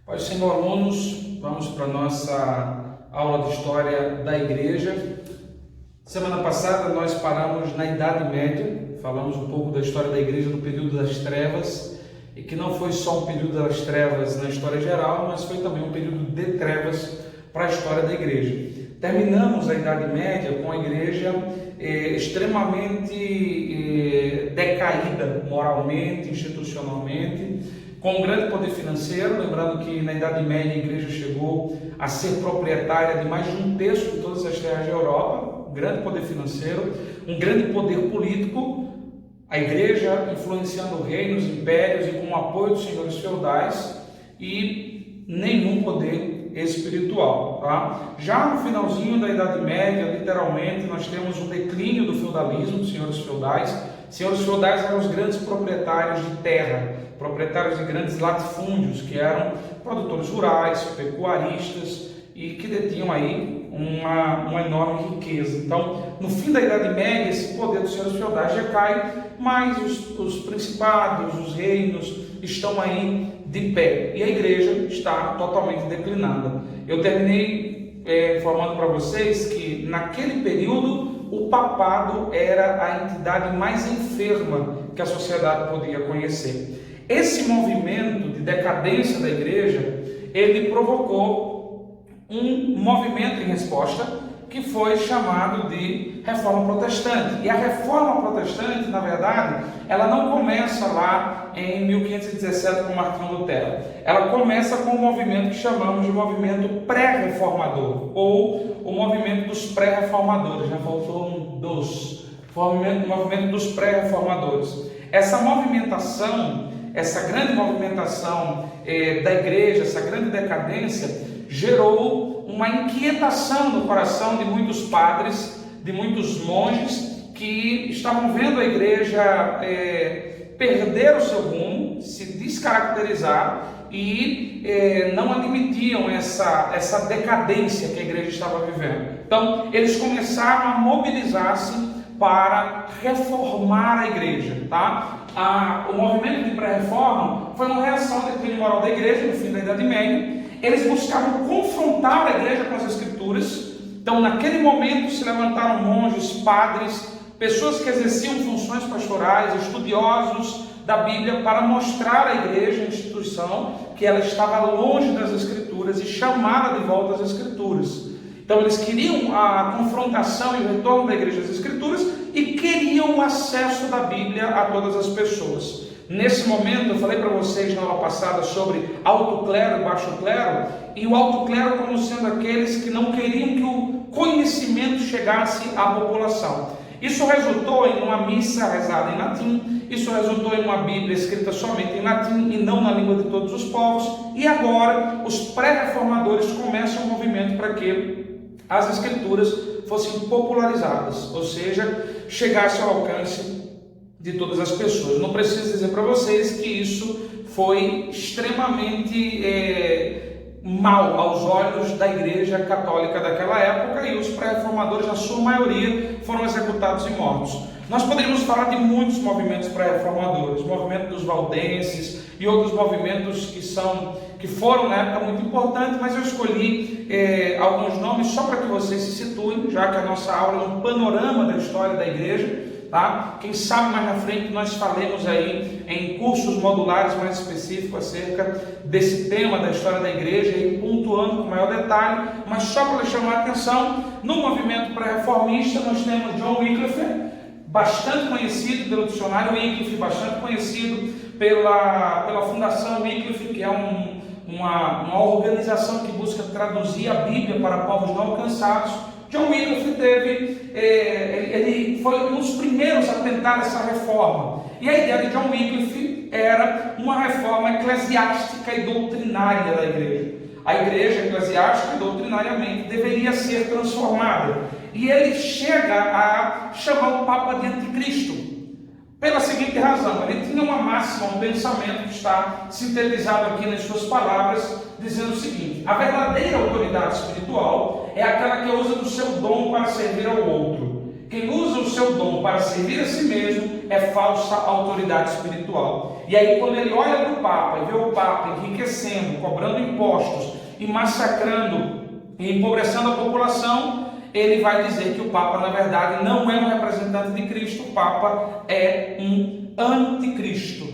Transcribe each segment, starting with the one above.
Pai do Senhor, alunos, vamos para a nossa aula de História da Igreja. Semana passada nós paramos na Idade Média, falamos um pouco da história da Igreja no período das trevas, e que não foi só um período das trevas na história geral, mas foi também um período de trevas para a história da Igreja. Terminamos a Idade Média com a Igreja extremamente decaída moralmente, institucionalmente, com um grande poder financeiro, lembrando que na Idade Média a Igreja chegou a ser proprietária de mais de um terço de todas as terras da Europa, um grande poder financeiro, um grande poder político, a Igreja influenciando reinos, impérios e com o apoio dos senhores feudais, e nenhum poder espiritual. Tá? Já no finalzinho da Idade Média, literalmente, nós temos o declínio do feudalismo, dos senhores feudais. Senhores feudais eram os grandes proprietários de terra, proprietários de grandes latifúndios, que eram produtores rurais, pecuaristas e que detinham aí uma enorme riqueza. Então, no fim da Idade Média, esse poder dos senhores feudais decai, mas os principados, os reinos estão aí de pé e a Igreja está totalmente declinada. Eu terminei informando para vocês que naquele período o papado era a entidade mais enferma que a sociedade podia conhecer. Esse movimento de decadência da Igreja, ele provocou um movimento em resposta que foi chamado de Reforma Protestante. E a Reforma Protestante, na verdade, ela não começa lá em 1517 com Martinho Lutero. Ela começa com um movimento que chamamos de movimento pré-reformador, ou o movimento dos pré-reformadores. Já faltou um dos. O movimento dos pré-reformadores. Essa movimentação, essa grande movimentação da Igreja, essa grande decadência, gerou uma inquietação no coração de muitos padres, de muitos monges, que estavam vendo a Igreja perder o seu rumo, se descaracterizar e não admitiam essa decadência que a Igreja estava vivendo. Então, eles começaram a mobilizar-se para reformar a Igreja. Tá? O movimento de pré-reforma foi uma reação ao declínio moral da Igreja no fim da Idade Média. Eles buscavam confrontar a Igreja com as Escrituras. Então, naquele momento, se levantaram monges, padres, pessoas que exerciam funções pastorais, estudiosos da Bíblia, para mostrar à Igreja, a instituição, que ela estava longe das Escrituras e chamá-la de volta às Escrituras. Então, eles queriam a confrontação e o retorno da Igreja às Escrituras e queriam o acesso da Bíblia a todas as pessoas. Nesse momento, eu falei para vocês na aula passada sobre alto clero e baixo clero, e o alto clero como sendo aqueles que não queriam que o conhecimento chegasse à população. Isso resultou em uma missa rezada em latim, isso resultou em uma Bíblia escrita somente em latim e não na língua de todos os povos, e agora os pré-reformadores começam um movimento para que as Escrituras fossem popularizadas, ou seja, chegasse ao alcance de todas as pessoas. Não preciso dizer para vocês que isso foi extremamente mal aos olhos da Igreja Católica daquela época, e os pré-reformadores, na sua maioria, foram executados e mortos. Nós poderíamos falar de muitos movimentos pré-reformadores, o movimento dos valdenses e outros movimentos que foram na época muito importantes, mas eu escolhi alguns nomes só para que vocês se situem, já que a nossa aula é um panorama da história da Igreja. Tá? Quem sabe mais na frente nós falemos aí em cursos modulares mais específicos acerca desse tema da história da Igreja, e pontuando com maior detalhe, mas só para chamar a atenção, no movimento pré-reformista nós temos John Wycliffe, bastante conhecido pelo dicionário Wycliffe, bastante conhecido pela Fundação Wycliffe, que é uma organização que busca traduzir a Bíblia para povos não alcançados. John Wycliffe ele foi um dos primeiros a tentar essa reforma. E a ideia de John Wycliffe era uma reforma eclesiástica e doutrinária da Igreja. A Igreja, eclesiástica e doutrinariamente, deveria ser transformada. E ele chega a chamar o Papa de Anticristo, pela seguinte razão: ele tinha uma máxima, um pensamento que está sintetizado aqui nas suas palavras, dizendo o seguinte: a verdadeira autoridade espiritual é aquela que usa do seu dom para servir ao outro. Quem usa o seu dom para servir a si mesmo é falsa autoridade espiritual. E aí quando ele olha para o Papa e vê o Papa enriquecendo, cobrando impostos e massacrando e empobrecendo a população, ele vai dizer que o Papa, na verdade, não é um representante de Cristo, o Papa é um anticristo,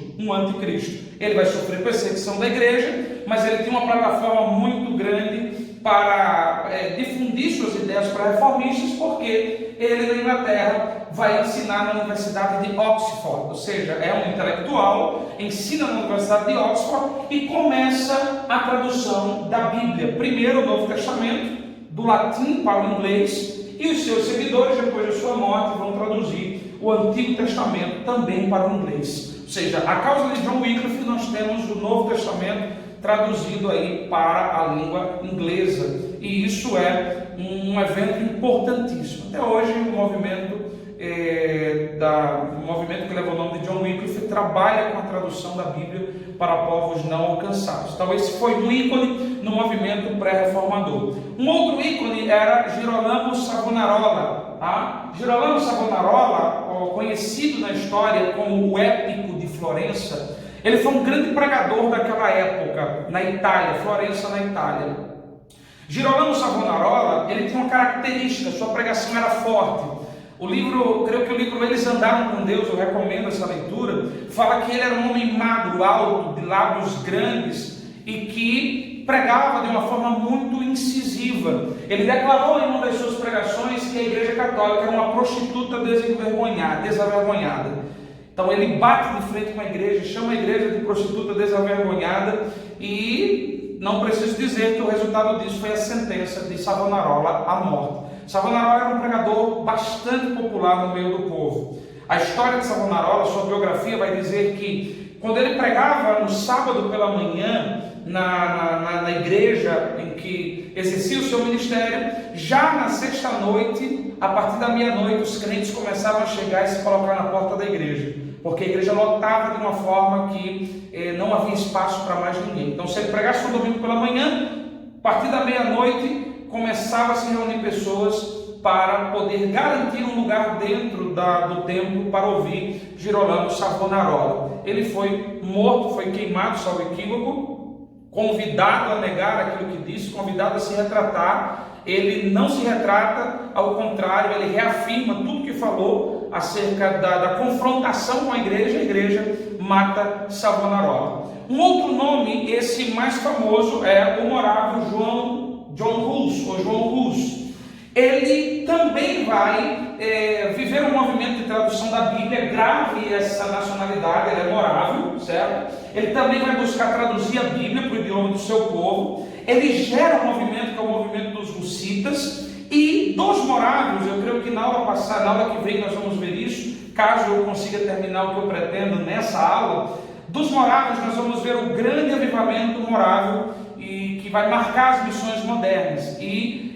Ele vai sofrer perseguição da igreja, mas ele tem uma plataforma muito grande para difundir suas ideias para reformistas, porque ele na Inglaterra vai ensinar na Universidade de Oxford, ou seja, é um intelectual, ensina na Universidade de Oxford e começa a tradução da Bíblia, primeiro o Novo Testamento, do latim para o inglês, e os seus seguidores, depois da sua morte, vão traduzir o Antigo Testamento também para o inglês. Ou seja, a causa de John Wycliffe, nós temos o Novo Testamento traduzido aí para a língua inglesa, e isso é um evento importantíssimo. Até hoje o movimento que leva o nome de John Wycliffe trabalha com a tradução da Bíblia para povos não alcançados. Então esse foi um ícone no movimento pré-reformador. Um outro ícone era Girolamo Savonarola. Tá? Girolamo Savonarola, conhecido na história como o Épico de Florença, ele foi um grande pregador daquela época, na Itália, Florença na Itália. Girolamo Savonarola, ele tinha uma característica, sua pregação era forte. Creio que o livro Eles Andaram com Deus, eu recomendo essa leitura, fala que ele era um homem magro, alto, de lábios grandes e que pregava de uma forma muito incisiva. Ele declarou em uma das suas pregações que a Igreja Católica era uma prostituta desavergonhada. Então ele bate de frente com a igreja, chama a igreja de prostituta desavergonhada, e não preciso dizer que o resultado disso foi a sentença de Savonarola à morte. Savonarola era um pregador bastante popular no meio do povo. A história de Savonarola, sua biografia, vai dizer que quando ele pregava no sábado pela manhã, na igreja em que exercia o seu ministério, já na sexta-noite, a partir da meia-noite, os crentes começavam a chegar e se colocar na porta da igreja, porque a igreja lotava de uma forma que não havia espaço para mais ninguém. Então, se ele pregasse no domingo pela manhã, a partir da meia-noite, começava a se reunir pessoas para poder garantir um lugar dentro do templo para ouvir Girolamo Savonarola. Ele foi morto, foi queimado, salvo equívoco, convidado a negar aquilo que disse, convidado a se retratar. Ele não se retrata, ao contrário, ele reafirma tudo que falou acerca da confrontação com a igreja mata Savonarola. Um outro nome, esse mais famoso, é o morável João Hus. Ele também vai viver um movimento de tradução da Bíblia, grave essa nacionalidade, ele é morável, certo? Ele também vai buscar traduzir a Bíblia para o idioma do seu povo. Ele gera um movimento que é o movimento dos hussitas, e dos moráveis, eu creio que na aula que vem nós vamos ver isso, caso eu consiga terminar o que eu pretendo nessa aula. Dos moráveis nós vamos ver o grande avivamento morável, e que vai marcar as missões modernas. E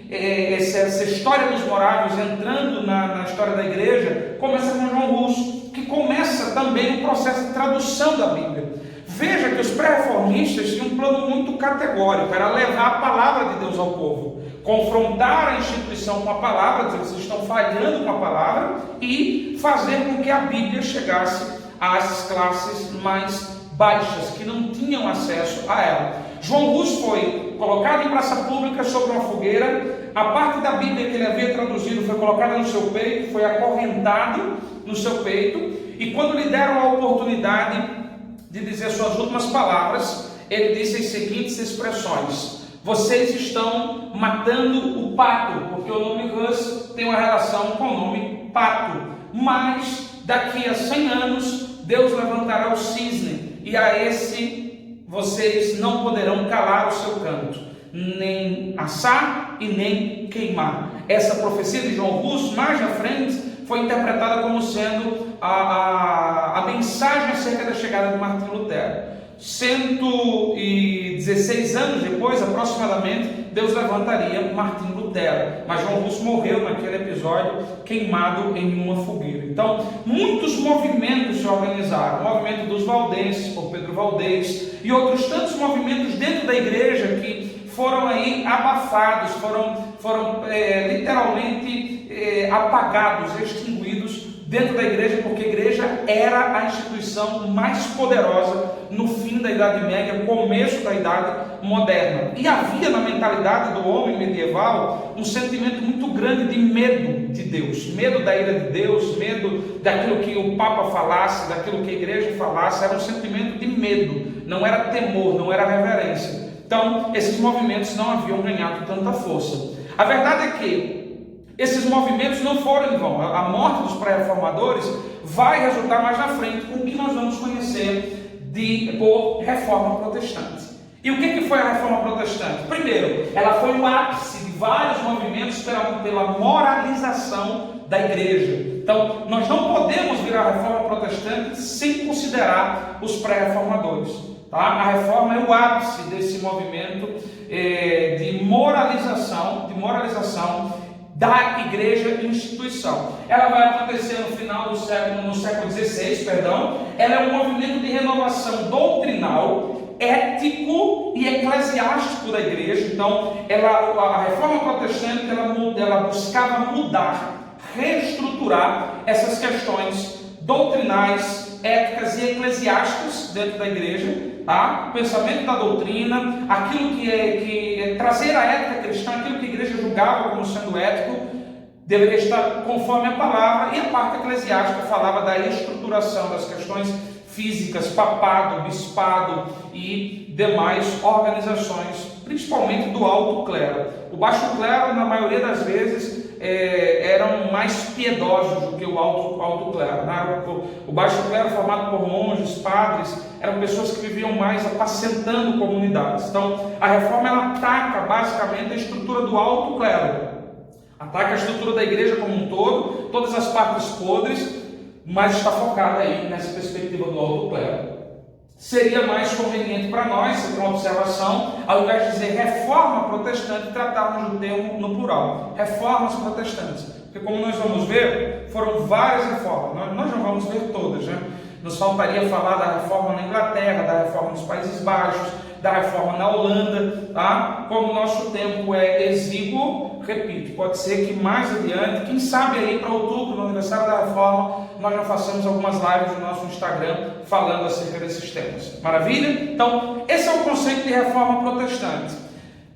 essa história dos moráveis entrando na história da igreja começa com João Hus, que começa também o processo de tradução da Bíblia. Veja que os pré-reformistas tinham um plano muito categórico, era levar a palavra de Deus ao povo, confrontar a instituição com a palavra, dizer que vocês estão falhando com a palavra, e fazer com que a Bíblia chegasse às classes mais baixas, que não tinham acesso a ela. João Hus foi colocado em praça pública sobre uma fogueira, a parte da Bíblia que ele havia traduzido foi colocada no seu peito, foi acorrentado no seu peito, e quando lhe deram a oportunidade de dizer suas últimas palavras, ele disse as seguintes expressões: vocês estão matando o pato, porque o nome Hus tem uma relação com o nome pato, mas daqui a 100 anos Deus levantará o cisne, e a esse vocês não poderão calar o seu canto, nem assar e nem queimar. Essa profecia de João Hus, mais na frente, foi interpretada como sendo a mensagem acerca da chegada de Martinho Lutero. 116 anos depois, aproximadamente, Deus levantaria Martinho Lutero, mas João Hus morreu naquele episódio queimado em uma fogueira. Então, muitos movimentos se organizaram, o movimento dos valdenses, por Pedro Valdez, e outros tantos movimentos dentro da igreja que foram aí abafados, foram literalmente apagados, extinguidos dentro da igreja, porque a igreja era a instituição mais poderosa no fim da Idade Média, começo da Idade Moderna. E havia na mentalidade do homem medieval um sentimento muito grande de medo de Deus, medo da ira de Deus, medo daquilo que o Papa falasse, daquilo que a igreja falasse. Era um sentimento de medo, não era temor, não era reverência. Então, esses movimentos não haviam ganhado tanta força. A verdade é que esses movimentos não foram em vão. A morte dos pré-reformadores vai resultar mais na frente com o que nós vamos conhecer por reforma protestante. E o que foi a reforma protestante? Primeiro, ela foi o ápice de vários movimentos pela moralização da igreja. Então, nós não podemos vir à reforma protestante sem considerar os pré-reformadores. Tá? A reforma é o ápice desse movimento de moralização da igreja instituição. Ela vai acontecer no final do século XVI, Ela é um movimento de renovação doutrinal, ético e eclesiástico da igreja. Então, a reforma protestante ela buscava mudar, reestruturar essas questões doutrinais, éticas e eclesiásticas dentro da igreja. Tá? O pensamento da doutrina, aquilo que é trazer a ética cristã, aquilo que a igreja julgava como sendo ético, deveria estar conforme a palavra, e a parte eclesiástica falava da estruturação das questões físicas, papado, bispado e demais organizações, principalmente do alto clero. O baixo clero, na maioria das vezes, eram mais piedosos do que o alto clero. Né? O baixo clero, formado por monges, padres, eram pessoas que viviam mais apacentando comunidades. Então, a reforma ela ataca basicamente a estrutura do alto clero, ataca a estrutura da igreja como um todo, todas as partes podres, mas está focada aí nessa perspectiva do alto clero. Seria mais conveniente para nós, uma observação, ao invés de dizer reforma protestante, tratarmos do termo no plural, reformas protestantes. Porque como nós vamos ver, foram várias reformas, nós não vamos ver todas, né? Nos faltaria falar da reforma na Inglaterra, da reforma nos Países Baixos, da reforma na Holanda, tá? Como o nosso tempo é exíguo, repito, pode ser que mais adiante, quem sabe aí para outubro, no aniversário da reforma, nós já façamos algumas lives no nosso Instagram falando acerca desses temas. Maravilha? Então, esse é o conceito de reforma protestante.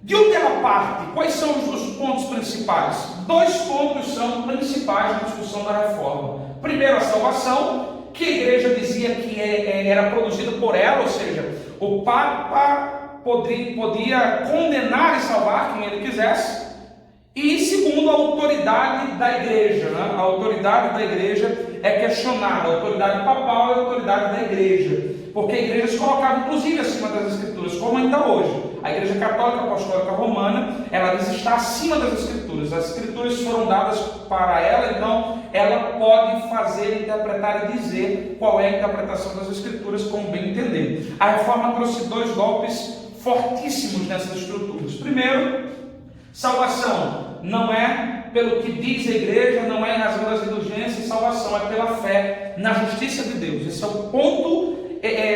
De onde ela parte? Quais são os pontos principais? 2 pontos são principais na discussão da reforma. Primeiro, a salvação, que a igreja dizia que era produzida por ela, ou seja, o Papa podia condenar e salvar quem ele quisesse. E segundo, a autoridade da igreja, né? A autoridade da igreja é questionada, a autoridade papal é a autoridade da igreja, porque a igreja se colocava inclusive acima das escrituras, como ainda hoje. A igreja católica apostólica romana, ela diz estar acima das escrituras. As escrituras foram dadas para ela, então ela pode fazer, interpretar e dizer qual é a interpretação das escrituras, como bem entender. A reforma trouxe 2 golpes fortíssimos nessas estruturas. Primeiro, salvação não é pelo que diz a igreja, não é razão das indulgências, salvação é pela fé na justiça de Deus. Esse é o ponto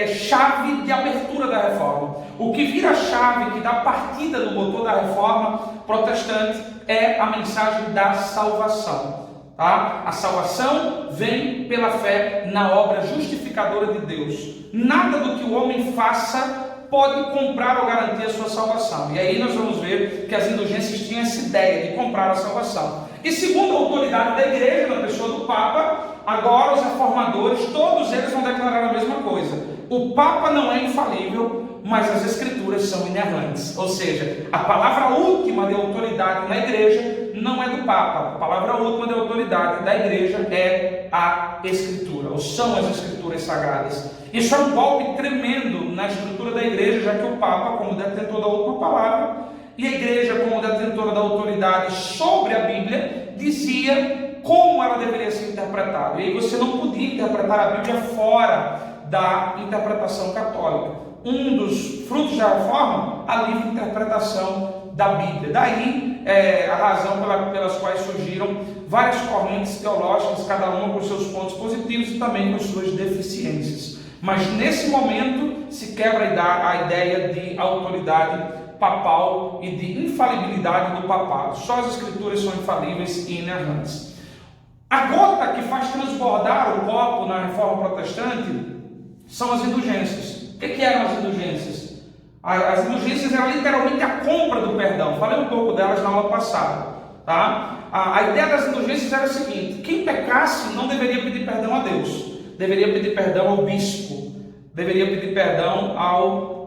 chave de abertura da reforma. O que vira a chave, que dá partida no motor da reforma protestante, é a mensagem da salvação. Tá? A salvação vem pela fé na obra justificadora de Deus. Nada do que o homem faça pode comprar ou garantir a sua salvação. E aí nós vamos ver que as indulgências tinham essa ideia de comprar a salvação. E segundo a autoridade da igreja, na pessoa do Papa, agora os reformadores, todos eles vão declarar a mesma coisa. O Papa não é infalível, mas as escrituras são inerrantes. Ou seja, a palavra última de autoridade na igreja não é do Papa. A palavra última de autoridade da igreja é a Escritura, ou são as Escrituras Sagradas. Isso é um golpe tremendo na estrutura da igreja, já que o Papa, como detentor da última palavra, e a igreja, como detentora da autoridade sobre a Bíblia, dizia como ela deveria ser interpretada. E aí você não podia interpretar a Bíblia fora da interpretação católica. Um dos frutos da reforma, a livre interpretação da Bíblia. Daí a razão pelas quais surgiram várias correntes teológicas, cada uma com seus pontos positivos e também com suas deficiências. Mas nesse momento se quebra a ideia de autoridade papal e de infalibilidade do papado. Só as escrituras são infalíveis e inerrantes. A gota que faz transbordar o copo na reforma protestante são as indulgências. O que eram as indulgências? As indulgências eram literalmente a compra do perdão. Falei um pouco delas na aula passada. Tá? A ideia das indulgências era o seguinte: quem pecasse não deveria pedir perdão a Deus, deveria pedir perdão ao bispo, deveria pedir perdão ao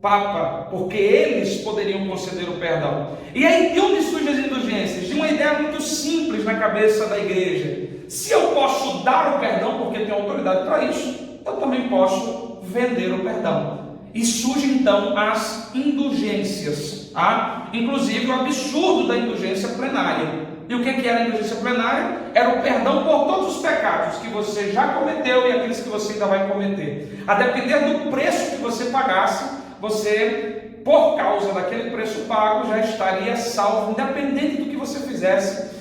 Papa, porque eles poderiam conceder o perdão. E aí, de onde surgem as indulgências? De uma ideia muito simples na cabeça da igreja: se eu posso dar o perdão porque tenho autoridade para isso, eu também posso vender o perdão. E surgem então as indulgências, tá? Inclusive o absurdo da indulgência plenária. E o que era a indulgência plenária? Era o perdão por todos os pecados que você já cometeu e aqueles que você ainda vai cometer. A depender do preço que você pagasse, você, por causa daquele preço pago, já estaria salvo, independente do que você fizesse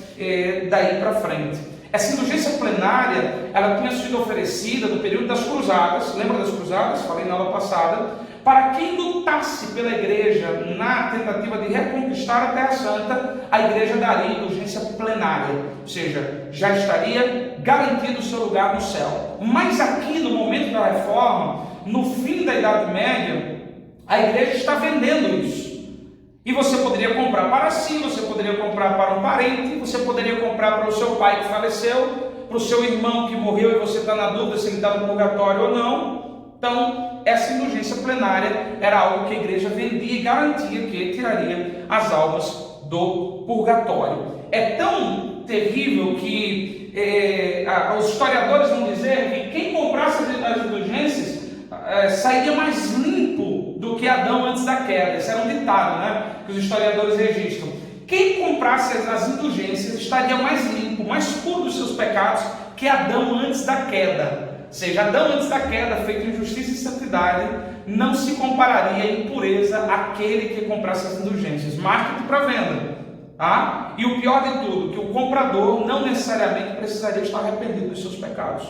daí para frente. Essa indulgência plenária, ela tinha sido oferecida no período das cruzadas. Lembra das cruzadas? Falei na aula passada. Para quem lutasse pela igreja na tentativa de reconquistar a Terra Santa, a igreja daria indulgência plenária, ou seja, já estaria garantido o seu lugar no céu. Mas aqui, no momento da reforma, no fim da Idade Média, a igreja está vendendo isso. E você poderia comprar para si, você poderia comprar para um parente, você poderia comprar para o seu pai que faleceu, para o seu irmão que morreu e você está na dúvida se ele está no purgatório ou não. Então, essa indulgência plenária era algo que a igreja vendia e garantia que tiraria as almas do purgatório. É tão terrível que os historiadores vão dizer que quem comprasse as indulgências sairia mais limpo do que Adão antes da queda. Esse era um ditado, né, que os historiadores registram. Quem comprasse as indulgências estaria mais limpo, mais puro dos seus pecados que Adão antes da queda. Ou seja, Adão antes da queda, feito em justiça e santidade, não se compararia em pureza àquele que comprasse as indulgências. Marketing para venda. Tá? E o pior de tudo, que o comprador não necessariamente precisaria estar arrependido dos seus pecados.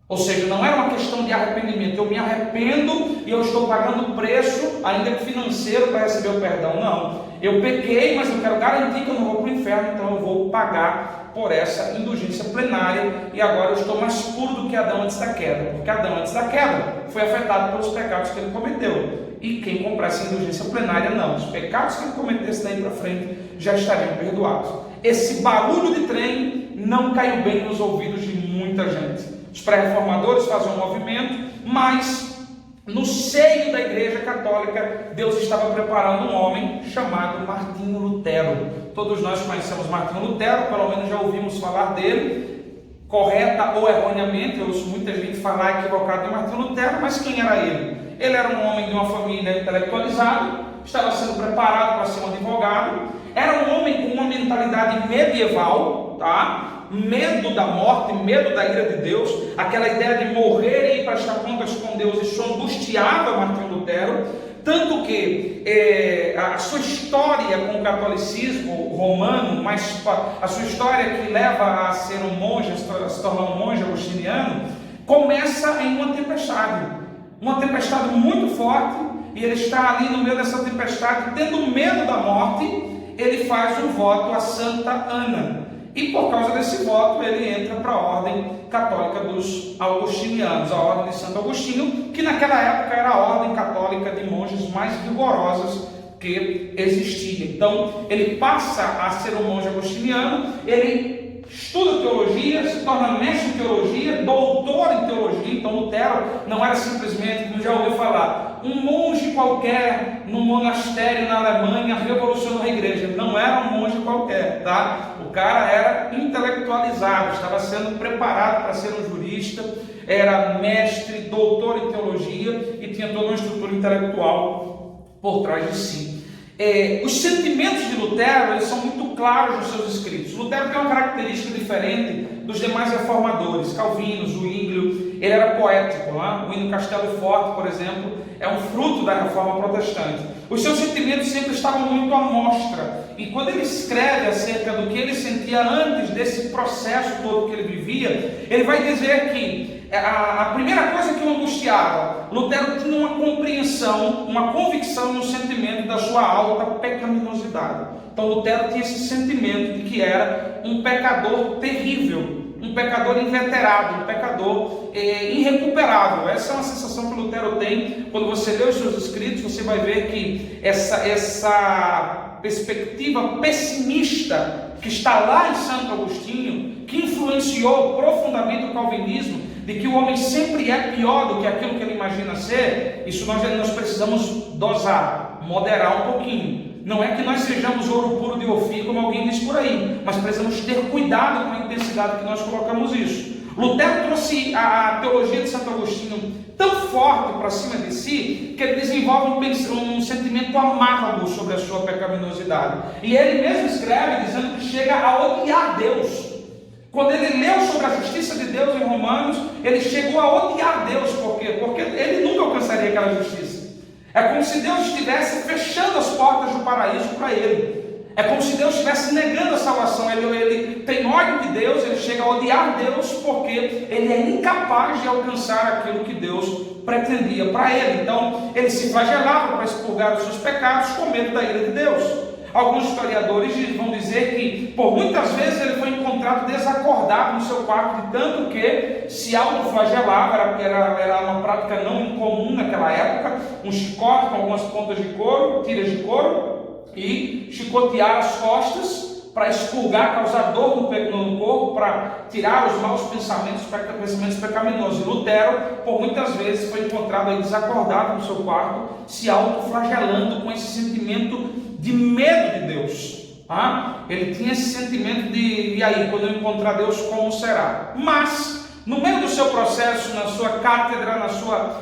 Ou seja, não era uma questão de arrependimento, eu me arrependo e eu estou pagando o preço, ainda que financeiro, para receber o perdão. Não, eu pequei, mas eu quero garantir que eu não vou para o inferno, então eu vou pagar por essa indulgência plenária, e agora eu estou mais puro do que Adão antes da queda, porque Adão antes da queda foi afetado pelos pecados que ele cometeu, e quem comprasse a indulgência plenária não, os pecados que ele cometesse daí para frente já estariam perdoados. Esse barulho de trem não caiu bem nos ouvidos de muita gente. Os pré-reformadores faziam um movimento, mas no seio da Igreja Católica, Deus estava preparando um homem chamado Martinho Lutero. Todos nós conhecemos Martinho Lutero, pelo menos já ouvimos falar dele, correta ou erroneamente. Eu ouço muita gente falar equivocado de Martinho Lutero, mas quem era ele? Ele era um homem de uma família intelectualizada, estava sendo preparado para ser um advogado, era um homem com uma mentalidade medieval, tá? Medo da morte, medo da ira de Deus, aquela ideia de morrer e ir prestar contas com Deus, isso angustiava Martinho Lutero, tanto que a sua história com o catolicismo romano, mas a sua história que leva a ser um monge, a se tornar um monge agostiniano, começa em uma tempestade muito forte, e ele está ali no meio dessa tempestade, tendo medo da morte, ele faz um voto a Santa Ana. E por causa desse voto, ele entra para a ordem católica dos augustinianos, a ordem de Santo Agostinho, que naquela época era a ordem católica de monges mais rigorosas que existia. Então, ele passa a ser um monge agostiniano, ele estuda teologia, se torna mestre em teologia, doutor em teologia. Então, Lutero não era simplesmente, como já ouviu falar, um monge qualquer num monastério na Alemanha revolucionou a igreja. Não era um monge qualquer, tá? O cara era intelectualizado, estava sendo preparado para ser um jurista, era mestre, doutor em teologia e tinha toda uma estrutura intelectual por trás de si. Os sentimentos de Lutero, eles são muito claros nos seus escritos. Lutero tem uma característica diferente dos demais reformadores, Calvino, Zwinglio. Ele era poético, né? O hino Castelo Forte, por exemplo, é um fruto da reforma protestante. Os seus sentimentos sempre estavam muito à mostra, e quando ele escreve acerca do que ele sentia antes desse processo todo que ele vivia, ele vai dizer que a primeira coisa que o angustiava, Lutero tinha uma compreensão, uma convicção e um sentimento da sua alta pecaminosidade. Então Lutero tinha esse sentimento de que era um pecador terrível, um pecador inveterado, um pecador irrecuperável. Essa é uma sensação que Lutero tem. Quando você lê os seus escritos, você vai ver que essa perspectiva pessimista que está lá em Santo Agostinho, que influenciou profundamente o calvinismo, de que o homem sempre é pior do que aquilo que ele imagina ser, isso nós precisamos dosar, moderar um pouquinho. Não é que nós sejamos ouro puro de Ofir, como alguém diz por aí, mas precisamos ter cuidado com a intensidade que nós colocamos isso. Lutero trouxe a teologia de Santo Agostinho tão forte para cima de si, que ele desenvolve um sentimento amargo sobre a sua pecaminosidade. E ele mesmo escreve dizendo que chega a odiar Deus. Quando ele leu sobre a justiça de Deus em Romanos, ele chegou a odiar Deus. Por quê? Porque ele nunca alcançaria aquela justiça. É como se Deus estivesse fechando as portas do paraíso para ele. É como se Deus estivesse negando a salvação. Ele tem ódio de Deus, ele chega a odiar Deus porque ele é incapaz de alcançar aquilo que Deus pretendia para ele. Então, ele se flagelava para expurgar os seus pecados com medo da ira de Deus. Alguns historiadores vão dizer que, por muitas vezes, ele foi encontrado desacordado no seu quarto, de tanto que se autoflagelava, era uma prática não incomum naquela época, um chicote com algumas pontas de couro, tiras de couro, e chicotear as costas para expurgar, causar dor no corpo, para tirar os maus pensamentos pecaminosos. E Lutero, por muitas vezes, foi encontrado aí desacordado no seu quarto, se autoflagelando com esse sentimento de medo de Deus. Tá? Ele tinha esse sentimento de, e aí, quando eu encontrar Deus, como será? Mas, no meio do seu processo, na sua cátedra,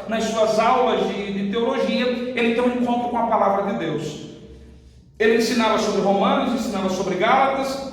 nas suas aulas de teologia, ele tem um encontro com a palavra de Deus. Ele ensinava sobre Romanos, ensinava sobre Gálatas,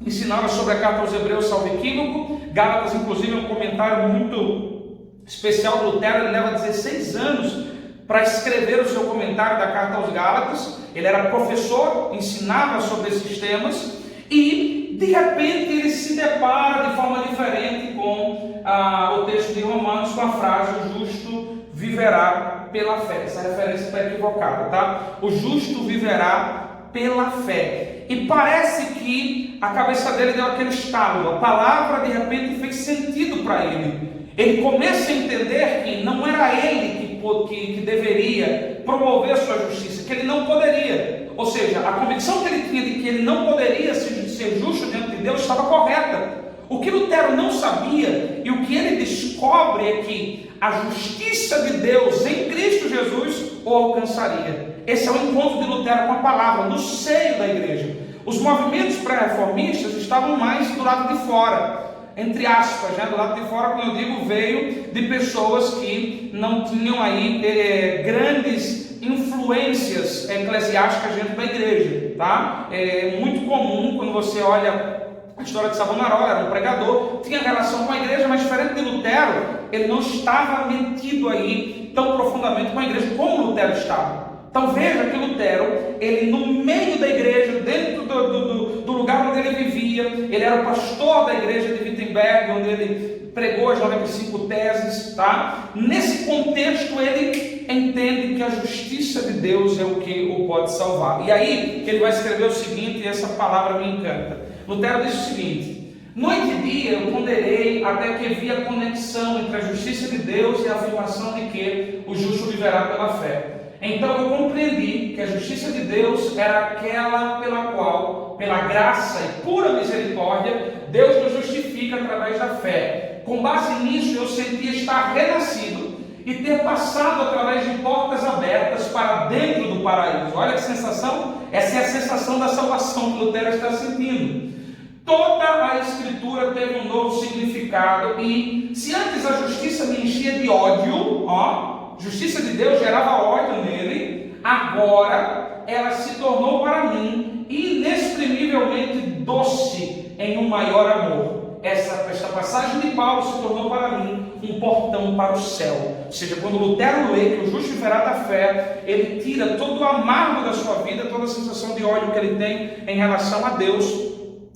ensinava sobre a carta aos Hebreus, salvo equívoco. Gálatas, inclusive, é um comentário muito especial do Lutero. Ele leva 16 anos para escrever o seu comentário da carta aos Gálatas. Ele era professor, ensinava sobre esses temas e, de repente, ele se depara de forma diferente com o texto de Romanos, com a frase: o justo viverá pela fé. Essa referência está equivocada, tá? O justo viverá pela fé. E parece que a cabeça dele deu aquele estalo. A palavra, de repente, fez sentido para ele. Ele começa a entender que não era ele que deveria promover a sua justiça, que ele não poderia. Ou seja, a convicção que ele tinha de que ele não poderia ser justo diante de Deus estava correta. O que Lutero não sabia, e o que ele descobre, é que a justiça de Deus em Cristo Jesus o alcançaria. Esse é o encontro de Lutero com a palavra, no seio da igreja. Os movimentos pré-reformistas estavam mais do lado de fora, entre aspas, né? Do lado de fora, quando eu digo, veio de pessoas que não tinham aí grandes influências eclesiásticas dentro da igreja, tá? É muito comum, quando você olha a história de Savonarola, era um pregador, tinha relação com a igreja, mas diferente de Lutero, ele não estava metido aí tão profundamente com a igreja como Lutero estava. Então veja que Lutero, ele no meio da igreja, dentro do lugar onde ele vivia, ele era o pastor da igreja de Wittenberg, onde ele pregou as 95 teses, tá? Nesse contexto ele entende que a justiça de Deus é o que o pode salvar. E aí que ele vai escrever o seguinte, e essa palavra me encanta. Lutero diz o seguinte: noite e dia eu ponderei até que vi a conexão entre a justiça de Deus e a afirmação de que o justo viverá pela fé. Então eu compreendi que a justiça de Deus era aquela pela qual, pela graça e pura misericórdia, Deus nos justifica através da fé. Com base nisso eu sentia estar renascido e ter passado através de portas abertas para dentro do paraíso. Olha que sensação! Essa é a sensação da salvação que Lutero está sentindo. Toda a Escritura teve um novo significado, e se antes a justiça me enchia de ódio, justiça de Deus gerava ódio nele, agora ela se tornou para mim inexprimivelmente doce em um maior amor. Esta passagem de Paulo se tornou para mim um portão para o céu. Ou seja, quando Lutero lê que o justo viverá da fé, ele tira todo o amargo da sua vida, toda a sensação de ódio que ele tem em relação a Deus,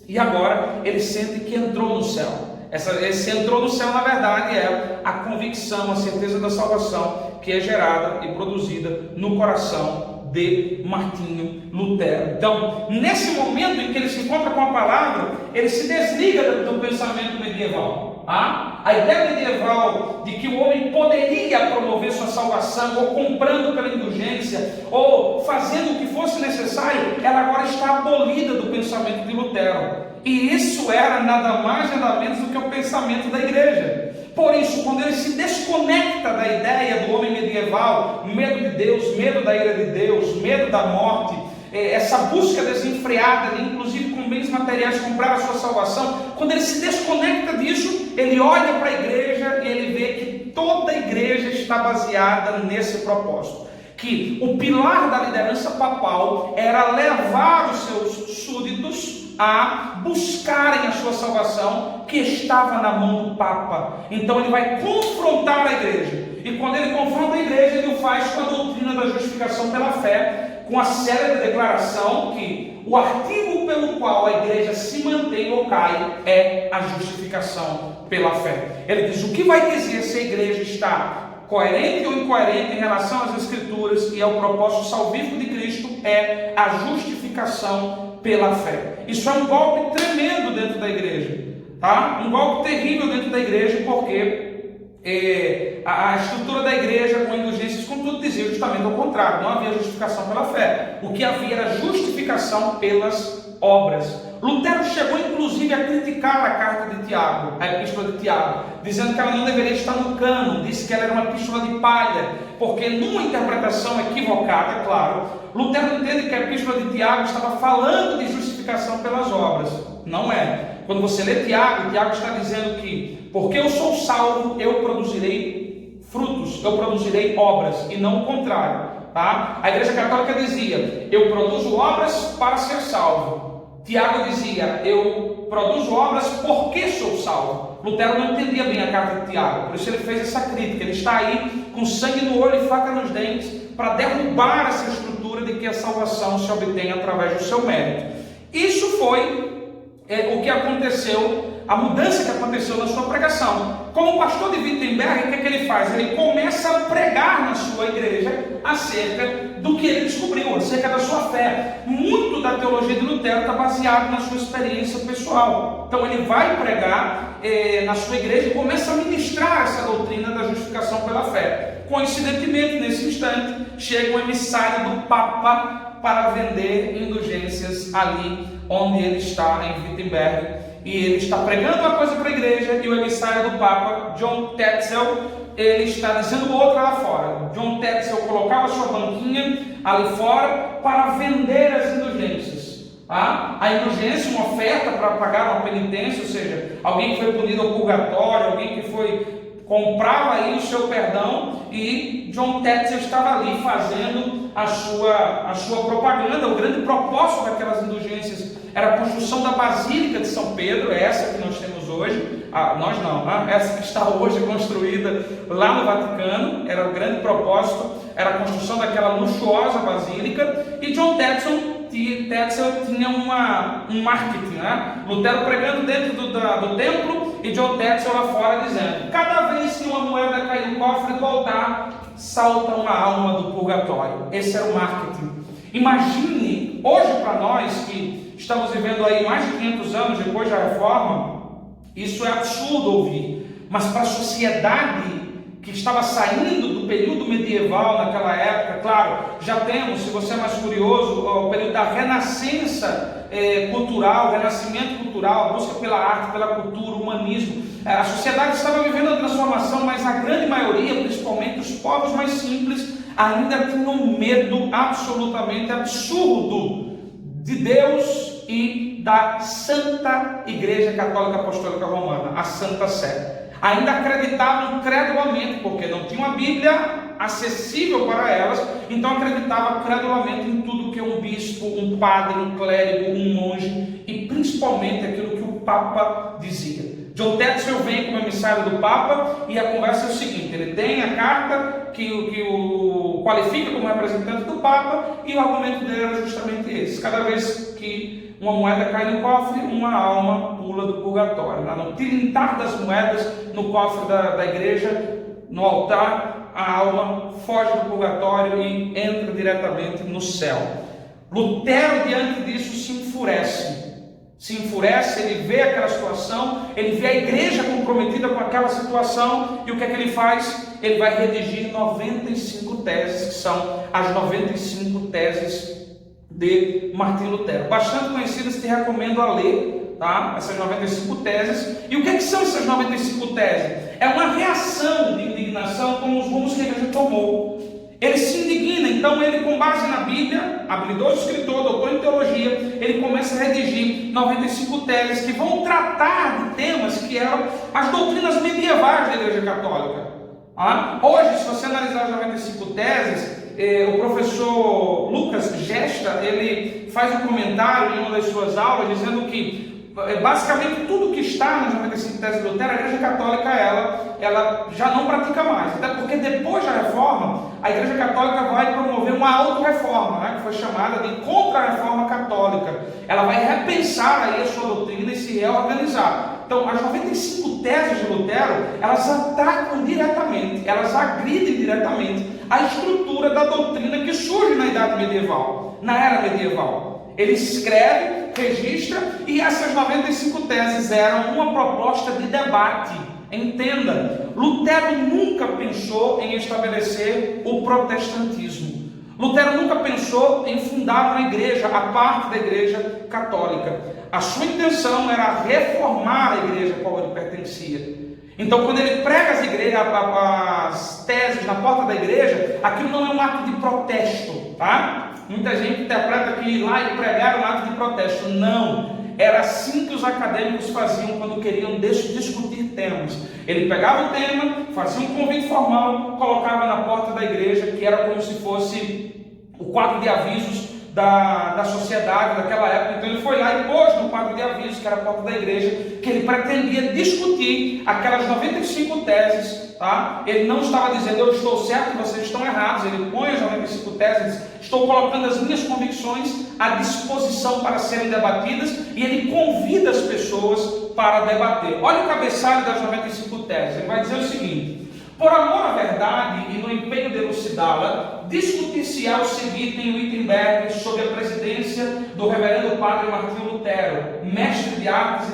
e agora ele sente que entrou no céu. Esse entrou no céu, na verdade, é a convicção, a certeza da salvação que é gerada e produzida no coração de Martinho Lutero. Então, nesse momento em que ele se encontra com a palavra, ele se desliga do pensamento medieval. A ideia medieval de que o homem poderia promover sua salvação, ou comprando pela indulgência, ou fazendo o que fosse necessário, ela agora está abolida do pensamento de Lutero. E isso era nada mais nada menos do que o pensamento da igreja. Por isso, quando ele se desconecta da ideia do homem medieval, medo de Deus, medo da ira de Deus, medo da morte, essa busca desenfreada de, inclusive com bens materiais, comprar a sua salvação, quando ele se desconecta disso, ele olha para a igreja e ele vê que toda a igreja está baseada nesse propósito. Que o pilar da liderança papal era levar os seus súditos a buscarem a sua salvação, que estava na mão do Papa. Então ele vai confrontar a igreja, e quando ele confronta a igreja, ele o faz com a doutrina da justificação pela fé, com a célebre declaração que o artigo pelo qual a igreja se mantém ou cai é a justificação pela fé. Ele diz o que vai dizer se a igreja está coerente ou incoerente em relação às Escrituras e ao propósito salvífico de Cristo é a justificação pela fé. Isso é um golpe tremendo dentro da igreja, tá? Um golpe terrível dentro da igreja, porque a estrutura da igreja com indulgências, contudo, dizia justamente ao contrário, não havia justificação pela fé. O que havia era justificação pelas obras. Lutero chegou inclusive a criticar a carta de Tiago, a epístola de Tiago, dizendo que ela não deveria estar no cânon, disse que ela era uma epístola de palha, porque numa interpretação equivocada, claro, Lutero entende que a epístola de Tiago estava falando de justificação pelas obras. Não é. Quando você lê Tiago, Tiago está dizendo que porque eu sou salvo, eu produzirei frutos, eu produzirei obras, e não o contrário. Tá? A Igreja Católica dizia, eu produzo obras para ser salvo. Tiago dizia, eu produzo obras porque sou salvo. Lutero não entendia bem a carta de Tiago, por isso ele fez essa crítica. Ele está aí com sangue no olho e faca nos dentes para derrubar essa estrutura de que a salvação se obtém através do seu mérito. Isso foi o que aconteceu, a mudança que aconteceu na sua pregação. Como pastor de Wittenberg, o que ele faz? Ele começa a pregar na sua igreja acerca do que ele descobriu, acerca da sua fé. Muito da teologia de Lutero está baseado na sua experiência pessoal. Então ele vai pregar na sua igreja e começa a ministrar essa doutrina da justificação pela fé. Coincidentemente, nesse instante, chega um emissário do Papa para vender indulgências ali onde ele está, em Wittenberg. E ele está pregando uma coisa para a igreja, e o emissário do Papa, John Tetzel, ele está dizendo outra lá fora. John Tetzel colocava sua banquinha ali fora para vender as indulgências. Tá? A indulgência, uma oferta para pagar uma penitência, ou seja, alguém que foi punido ao purgatório, alguém que comprava aí o seu perdão, e John Tetzel estava ali fazendo a sua propaganda. O grande propósito daquelas indulgências era a construção da Basílica de São Pedro, essa que nós temos hoje, nós não, né? Essa que está hoje construída lá no Vaticano, era o grande propósito, era a construção daquela luxuosa basílica. E John Tetzel tinha um marketing, né? Lutero pregando dentro do templo, e John Tetzel lá fora dizendo, cada vez que uma moeda cair no cofre do altar, salta uma alma do purgatório. Esse era o marketing. Imagine, hoje para nós que estamos vivendo aí mais de 500 anos depois da Reforma, isso é absurdo ouvir, mas para a sociedade que estava saindo do período medieval naquela época, claro, já temos, se você é mais curioso, o período da renascença cultural, renascimento cultural, a busca pela arte, pela cultura, o humanismo. A sociedade estava vivendo a transformação, mas a grande maioria, principalmente os povos mais simples, ainda tinham um medo absolutamente absurdo de Deus e da Santa Igreja Católica Apostólica Romana, a Santa Sé. Ainda acreditavam credulamente, porque não tinha uma Bíblia acessível para elas, então acreditavam credulamente em tudo que um bispo, um padre, um clérigo, um monge, e principalmente aquilo que o Papa dizia. John Tetzel vem como emissário do Papa, e a conversa é o seguinte: ele tem a carta que o qualifica como representante do Papa, e o argumento dele era justamente esse. Cada vez que uma moeda cai no cofre, uma alma pula do purgatório. No tilintar das moedas no cofre da igreja, no altar, a alma foge do purgatório e entra diretamente no céu. Lutero, diante disso, se enfurece. Ele vê aquela situação, ele vê a igreja comprometida com aquela situação, e o que é que ele faz? Ele vai redigir 95 teses, que são as 95 teses de Martinho Lutero. Bastante conhecidas, te recomendo a ler, tá? Essas 95 teses. E o que é que são essas 95 teses? É uma reação de indignação com os rumos que a igreja tomou. Ele se indigna, então ele, com base na Bíblia, habilidoso escritor, doutor em teologia, ele começa a redigir 95 teses que vão tratar de temas que eram as doutrinas medievais da Igreja Católica. Hoje, se você analisar as 95 teses, o professor Lucas Gesta, ele faz um comentário em uma das suas aulas, dizendo que basicamente tudo que está nas 95 teses de Lutero, a Igreja Católica ela já não pratica mais. Até porque depois da reforma, a Igreja Católica vai promover uma auto-reforma, que foi chamada de Contra-Reforma Católica. Ela vai repensar aí a sua doutrina e se reorganizar. Então, as 95 teses de Lutero, elas atacam diretamente, elas agridem diretamente a estrutura da doutrina que surge na Idade Medieval, na Era Medieval. Ele escreve, registra, e essas 95 teses eram uma proposta de debate. Entenda, Lutero nunca pensou em estabelecer o protestantismo. Lutero nunca pensou em fundar uma igreja, a parte da igreja católica. A sua intenção era reformar a igreja a qual ele pertencia. Então, quando ele prega as teses na porta da igreja, aquilo não é um ato de protesto, tá? Muita gente interpreta que ir lá e pregar era um ato de protesto. Não, era assim que os acadêmicos faziam quando queriam discutir temas. Ele pegava o tema, fazia um convite formal, colocava na porta da igreja, que era como se fosse o quadro de avisos da sociedade daquela época. Então ele foi lá e pôs no quadro de avisos, que era a porta da igreja, que ele pretendia discutir aquelas 95 teses, tá? Ele não estava dizendo, eu estou certo, vocês estão errados. Ele põe as 95 teses, estou colocando as minhas convicções à disposição para serem debatidas, e ele convida as pessoas para debater. Olha o cabeçalho das 95 teses. Ele vai dizer o seguinte: por amor à verdade e no empenho de elucidá-la, discutir-se-á o seguinte em Wittenberg, sob a presidência do reverendo padre Martinho Lutero, mestre de artes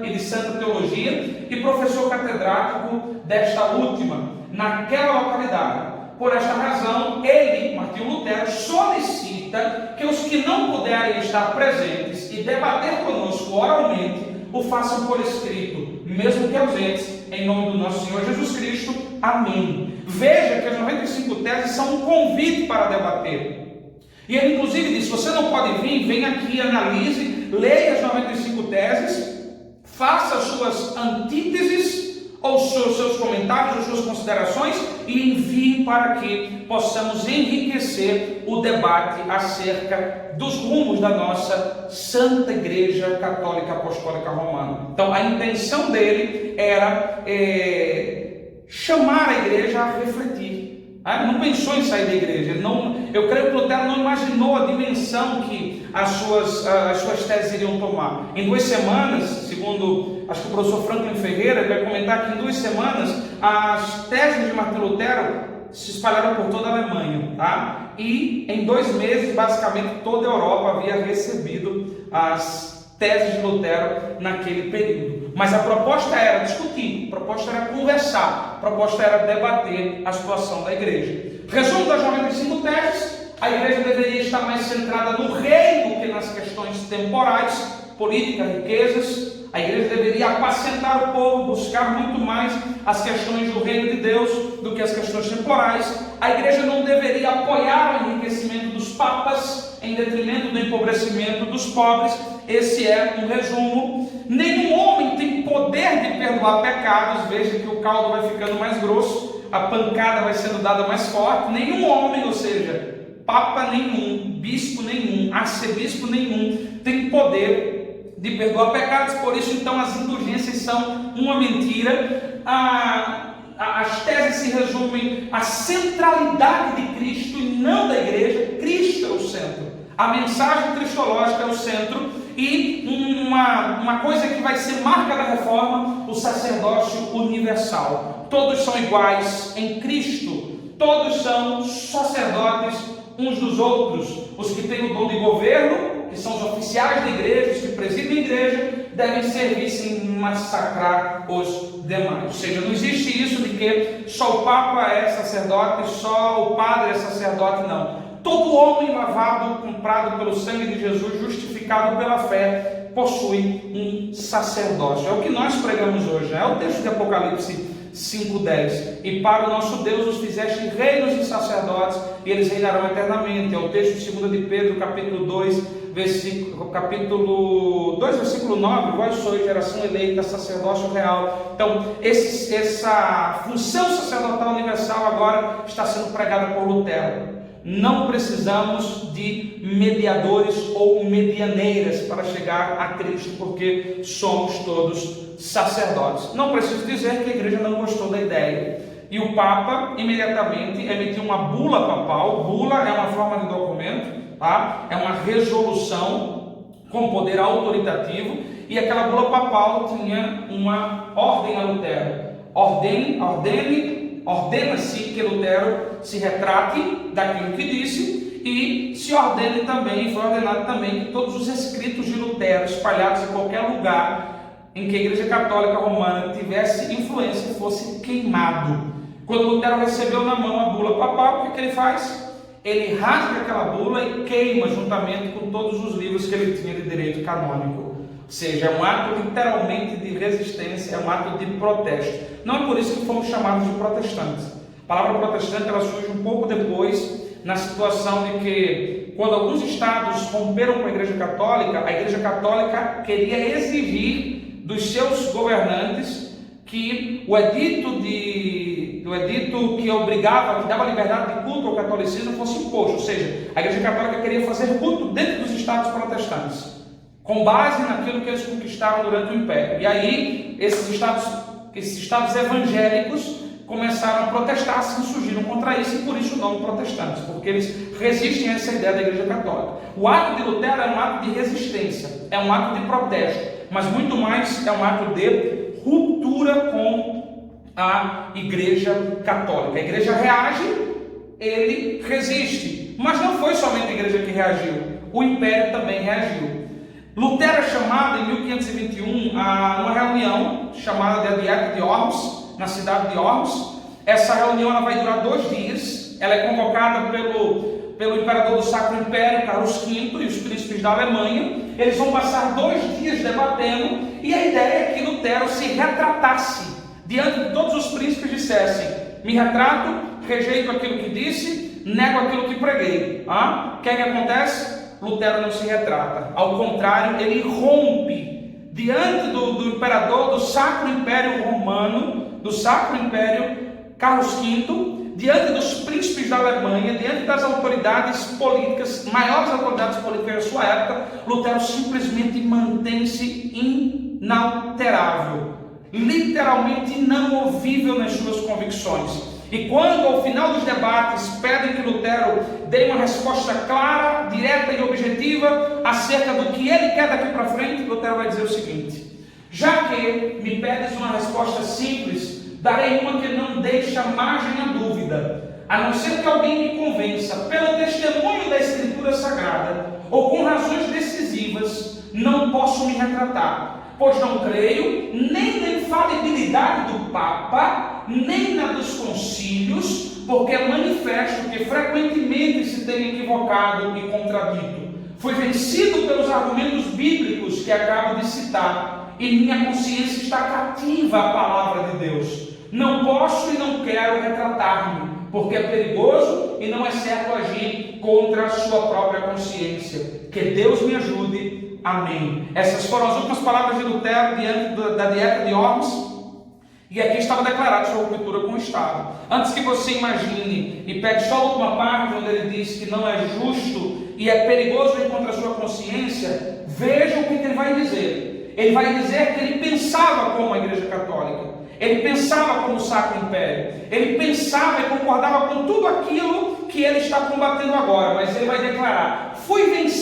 e de santa teologia e professor catedrático desta última, naquela localidade. Por esta razão, ele, Martinho Lutero, solicita que os que não puderem estar presentes e debater conosco oralmente, o façam por escrito, mesmo que ausentes, em nome do nosso Senhor Jesus Cristo. Amém. Veja que as 95 teses são um convite para debater. E ele inclusive diz, se você não pode vir, vem aqui, analise, leia as 95 teses, faça as suas antíteses, ou os seus comentários, as suas considerações, e envie para que possamos enriquecer o debate acerca dos rumos da nossa Santa Igreja Católica Apostólica Romana. Então a intenção dele era chamar a igreja a refletir. Não pensou em sair da igreja. Eu creio que Lutero não imaginou a dimensão que as suas teses iriam tomar. Em 2 semanas, segundo acho que o professor Franklin Ferreira, ele vai comentar que em 2 semanas as teses de Martinho Lutero se espalharam por toda a Alemanha, tá? E em 2 meses, basicamente toda a Europa havia recebido as teses de Lutero naquele período. Mas a proposta era discutir, a proposta era conversar, a proposta era debater a situação da igreja. Resumo das 95 teses: a igreja deveria estar mais centrada no reino que nas questões temporais, política, riquezas. A igreja deveria apacentar o povo, buscar muito mais as questões do reino de Deus do que as questões temporais. A igreja não deveria apoiar o enriquecimento dos papas em detrimento do empobrecimento dos pobres. Esse é um resumo. Nenhum homem tem poder de perdoar pecados. Veja que o caldo vai ficando mais grosso, a pancada vai sendo dada mais forte. Nenhum homem, ou seja, papa nenhum, bispo nenhum, arcebispo nenhum, tem poder de perdoar pecados. Por isso, então, as indulgências são uma mentira. As teses se resumem à centralidade de Cristo e não da igreja. Cristo é o centro. A mensagem cristológica é o centro e uma coisa que vai ser marca da reforma, o sacerdócio universal. Todos são iguais em Cristo, todos são sacerdotes uns dos outros. Os que têm o dom de governo, que são os oficiais da igreja, os que presidem a igreja, devem servir sem massacrar os demais. Ou seja, não existe isso de que só o Papa é sacerdote, só o padre é sacerdote, não. Todo homem lavado, comprado pelo sangue de Jesus, justificado pela fé, possui um sacerdócio. É o que nós pregamos hoje, é o texto de Apocalipse 5:10. E para o nosso Deus os fizeste reinos e sacerdotes, e eles reinarão eternamente. É o texto de 2 de Pedro, capítulo 2, versículo 9. Vós sois geração eleita, sacerdócio real. Então, essa função sacerdotal universal agora está sendo pregada por Lutero. Não precisamos de mediadores ou medianeiras para chegar a Cristo, porque somos todos sacerdotes. Não preciso dizer que a igreja não gostou da ideia. E o Papa imediatamente emitiu uma bula papal. Bula é uma forma de documento, tá? É uma resolução com poder autoritativo. E aquela bula papal tinha uma ordem a Lutero. Ordena-se que Lutero se retrate daquilo que disse e se ordene também, foi ordenado também que todos os escritos de Lutero espalhados em qualquer lugar em que a Igreja Católica Romana tivesse influência fosse queimado. Quando Lutero recebeu na mão a bula papal, o que ele faz? Ele rasga aquela bula e queima juntamente com todos os livros que ele tinha de direito canônico. Ou seja, é um ato literalmente de resistência, é um ato de protesto. Não é por isso que fomos chamados de protestantes. A palavra protestante ela surge um pouco depois, na situação de que, quando alguns estados romperam com a Igreja Católica queria exigir dos seus governantes que o edito que obrigava, que dava liberdade de culto ao catolicismo fosse imposto. Ou seja, a Igreja Católica queria fazer culto dentro dos estados protestantes, com base naquilo que eles conquistaram durante o Império. E aí, esses estados evangélicos começaram a protestar, se insurgiram contra isso, e por isso o nome protestantes, porque eles resistem a essa ideia da Igreja Católica. O ato de Lutero é um ato de resistência, é um ato de protesto, mas muito mais é um ato de ruptura com a Igreja Católica. A Igreja reage, ele resiste, mas não foi somente a Igreja que reagiu, o Império também reagiu. Lutero é chamado em 1521 a uma reunião chamada de Dieta de Worms, na cidade de Worms. Essa reunião ela vai durar 2 dias. Ela é convocada pelo imperador do Sacro Império, Carlos V, e os príncipes da Alemanha. Eles vão passar 2 dias debatendo, e a ideia é que Lutero se retratasse diante de todos os príncipes, dissessem: me retrato, rejeito aquilo que disse, nego aquilo que preguei. O que acontece? Lutero não se retrata, ao contrário, ele rompe diante do imperador do Sacro Império Romano, do Sacro Império Carlos V, diante dos príncipes da Alemanha, diante das autoridades políticas, maiores autoridades políticas da sua época. Lutero simplesmente mantém-se inalterável, literalmente inamovível nas suas convicções. E quando ao final dos debates pedem que Lutero dê uma resposta clara, direta e objetiva acerca do que ele quer daqui para frente, Lutero vai dizer o seguinte: já que me pedes uma resposta simples, darei uma que não deixa margem à dúvida, a não ser que alguém me convença pelo testemunho da Escritura Sagrada ou com razões decisivas, não posso me retratar, pois não creio nem na infalibilidade do Papa, nem na dos concílios, porque é manifesto que frequentemente se tem equivocado e contradito. Fui vencido pelos argumentos bíblicos que acabo de citar, e minha consciência está cativa à palavra de Deus. Não posso e não quero retratar-me, porque é perigoso e não é certo agir contra a sua própria consciência. Que Deus me ajude. Amém. Essas foram as últimas palavras de Lutero diante da Dieta de Worms. E aqui estava declarada sua ruptura com o Estado. Antes que você imagine e pegue só a última parte, onde ele diz que não é justo e é perigoso ir contra a sua consciência, veja o que ele vai dizer. Ele vai dizer que ele pensava como a Igreja Católica, ele pensava como o Sacro Império, ele pensava e concordava com tudo aquilo que ele está combatendo agora, mas ele vai declarar: fui vencido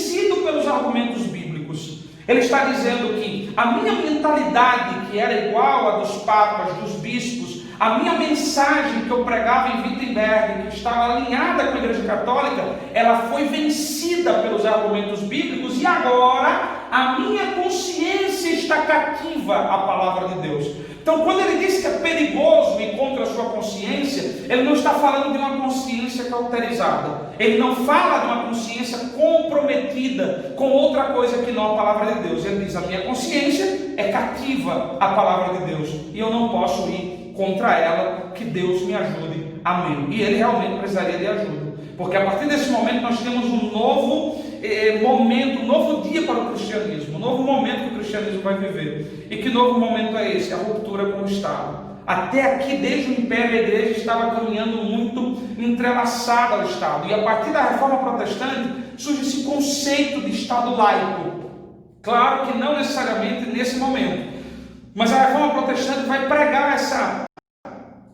argumentos bíblicos. Ele está dizendo que a minha mentalidade, que era igual à dos papas, dos bispos, a minha mensagem que eu pregava em Wittenberg, que estava alinhada com a Igreja Católica, ela foi vencida pelos argumentos bíblicos e agora a minha consciência está cativa à palavra de Deus. Então, quando ele diz que é perigoso ir contra a sua consciência, ele não está falando de uma consciência cauterizada. Ele não fala de uma consciência comprometida com outra coisa que não a palavra de Deus. Ele diz: a minha consciência é cativa à palavra de Deus e eu não posso ir contra ela, que Deus me ajude. Amém. E ele realmente precisaria de ajuda, porque a partir desse momento nós temos um novo momento, um novo dia para o cristianismo, um novo momento que o cristianismo vai viver. E que novo momento é esse? A ruptura com o Estado. Até aqui, desde o Império, a igreja estava caminhando muito entrelaçada ao Estado, e a partir da Reforma Protestante surge esse conceito de Estado laico. Claro que não necessariamente nesse momento, mas a Reforma Protestante vai pregar essa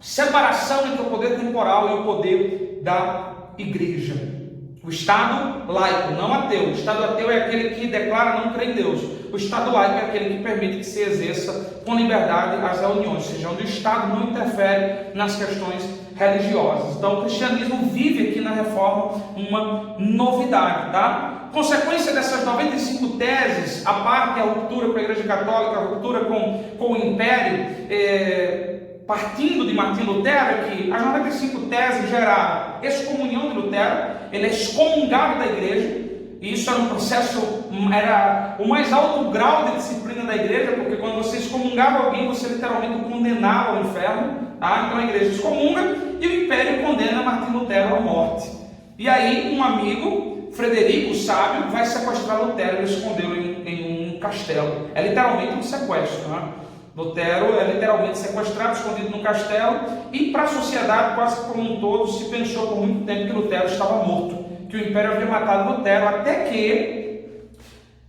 separação entre o poder temporal e o poder da igreja. O Estado laico, não ateu. O Estado ateu é aquele que declara não crer em Deus. O Estado laico é aquele que permite que se exerça com liberdade as reuniões, ou seja, onde o Estado não interfere nas questões religiosas. Então o cristianismo vive aqui na Reforma uma novidade, tá? Consequência dessas 95 teses, a parte a ruptura com a Igreja Católica, a ruptura com o Império, partindo de Martim Lutero, é que as 95 teses geraram excomunhão de Lutero. Ele é excomungado da igreja, e isso era um processo, era o mais alto grau de disciplina da igreja, porque quando você excomungava alguém, você literalmente o condenava ao inferno, tá? Então a igreja excomunga e o Império condena Martim Lutero à morte. E aí um amigo, Frederico, o sábio, vai sequestrar Lutero e escondê-lo em um castelo. É literalmente um sequestro, né? Lutero é literalmente sequestrado, escondido no castelo, e para a sociedade, quase como um todo, se pensou por muito tempo que Lutero estava morto, que o Império havia matado Lutero, até que,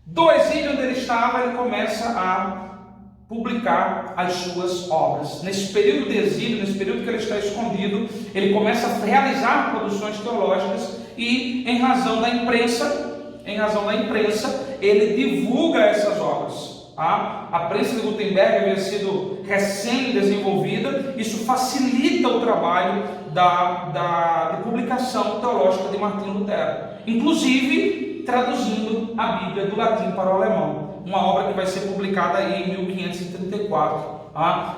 do exílio onde ele estava, ele começa a publicar as suas obras. Nesse período de exílio, nesse período que ele está escondido, ele começa a realizar produções teológicas e, em razão da imprensa, ele divulga essas obras. A prensa de Gutenberg havia sido recém-desenvolvida, isso facilita o trabalho de publicação teológica de Martim Lutero, inclusive traduzindo a Bíblia do latim para o alemão, uma obra que vai ser publicada aí em 1534.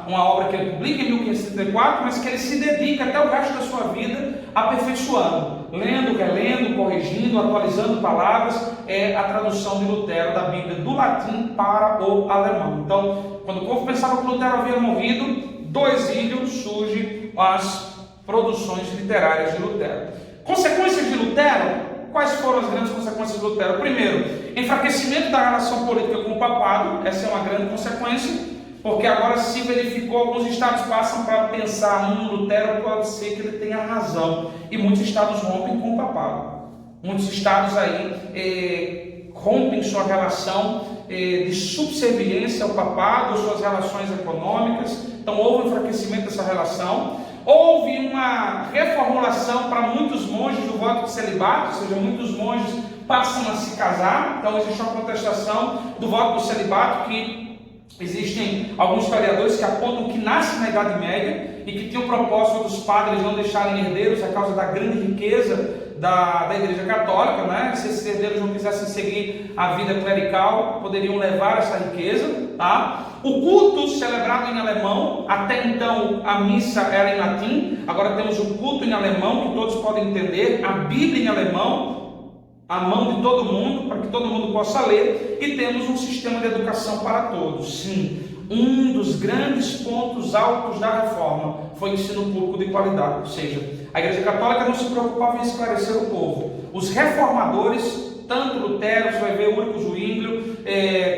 Uma obra que ele publica em 1534, mas que ele se dedica até o resto da sua vida aperfeiçoando, lendo, relendo, corrigindo, atualizando palavras. É a tradução de Lutero da Bíblia do latim para o alemão. Então, quando o povo pensava que Lutero havia morrido, do exílio surgem as produções literárias de Lutero. Consequências de Lutero. Quais foram as grandes consequências de Lutero? Primeiro, enfraquecimento da relação política com o papado. Essa é uma grande consequência, porque agora se verificou, alguns estados passam para pensar, Lutero pode ser que ele tenha razão, e muitos estados rompem com o papado. Muitos estados aí rompem sua relação de subserviência ao papado, suas relações econômicas. Então houve um enfraquecimento dessa relação. Houve uma reformulação para muitos monges do voto de celibato, ou seja, muitos monges passam a se casar. Então existe uma contestação do voto do celibato, que existem alguns historiadores que apontam que nasce na Idade Média e que tinha o propósito dos padres não deixarem herdeiros a causa da grande riqueza da Igreja Católica, né? Se esses herdeiros não quisessem seguir a vida clerical, poderiam levar essa riqueza, tá? O culto celebrado em alemão, até então a missa era em latim, agora temos o culto em alemão, que todos podem entender, a Bíblia em alemão, à mão de todo mundo, para que todo mundo possa ler, e temos um sistema de educação para todos. Sim, um dos grandes pontos altos da reforma foi o ensino público de qualidade, ou seja, a Igreja Católica não se preocupava em esclarecer o povo. Os reformadores, tanto Lutero, você vai ver Ulrich Zwinglio,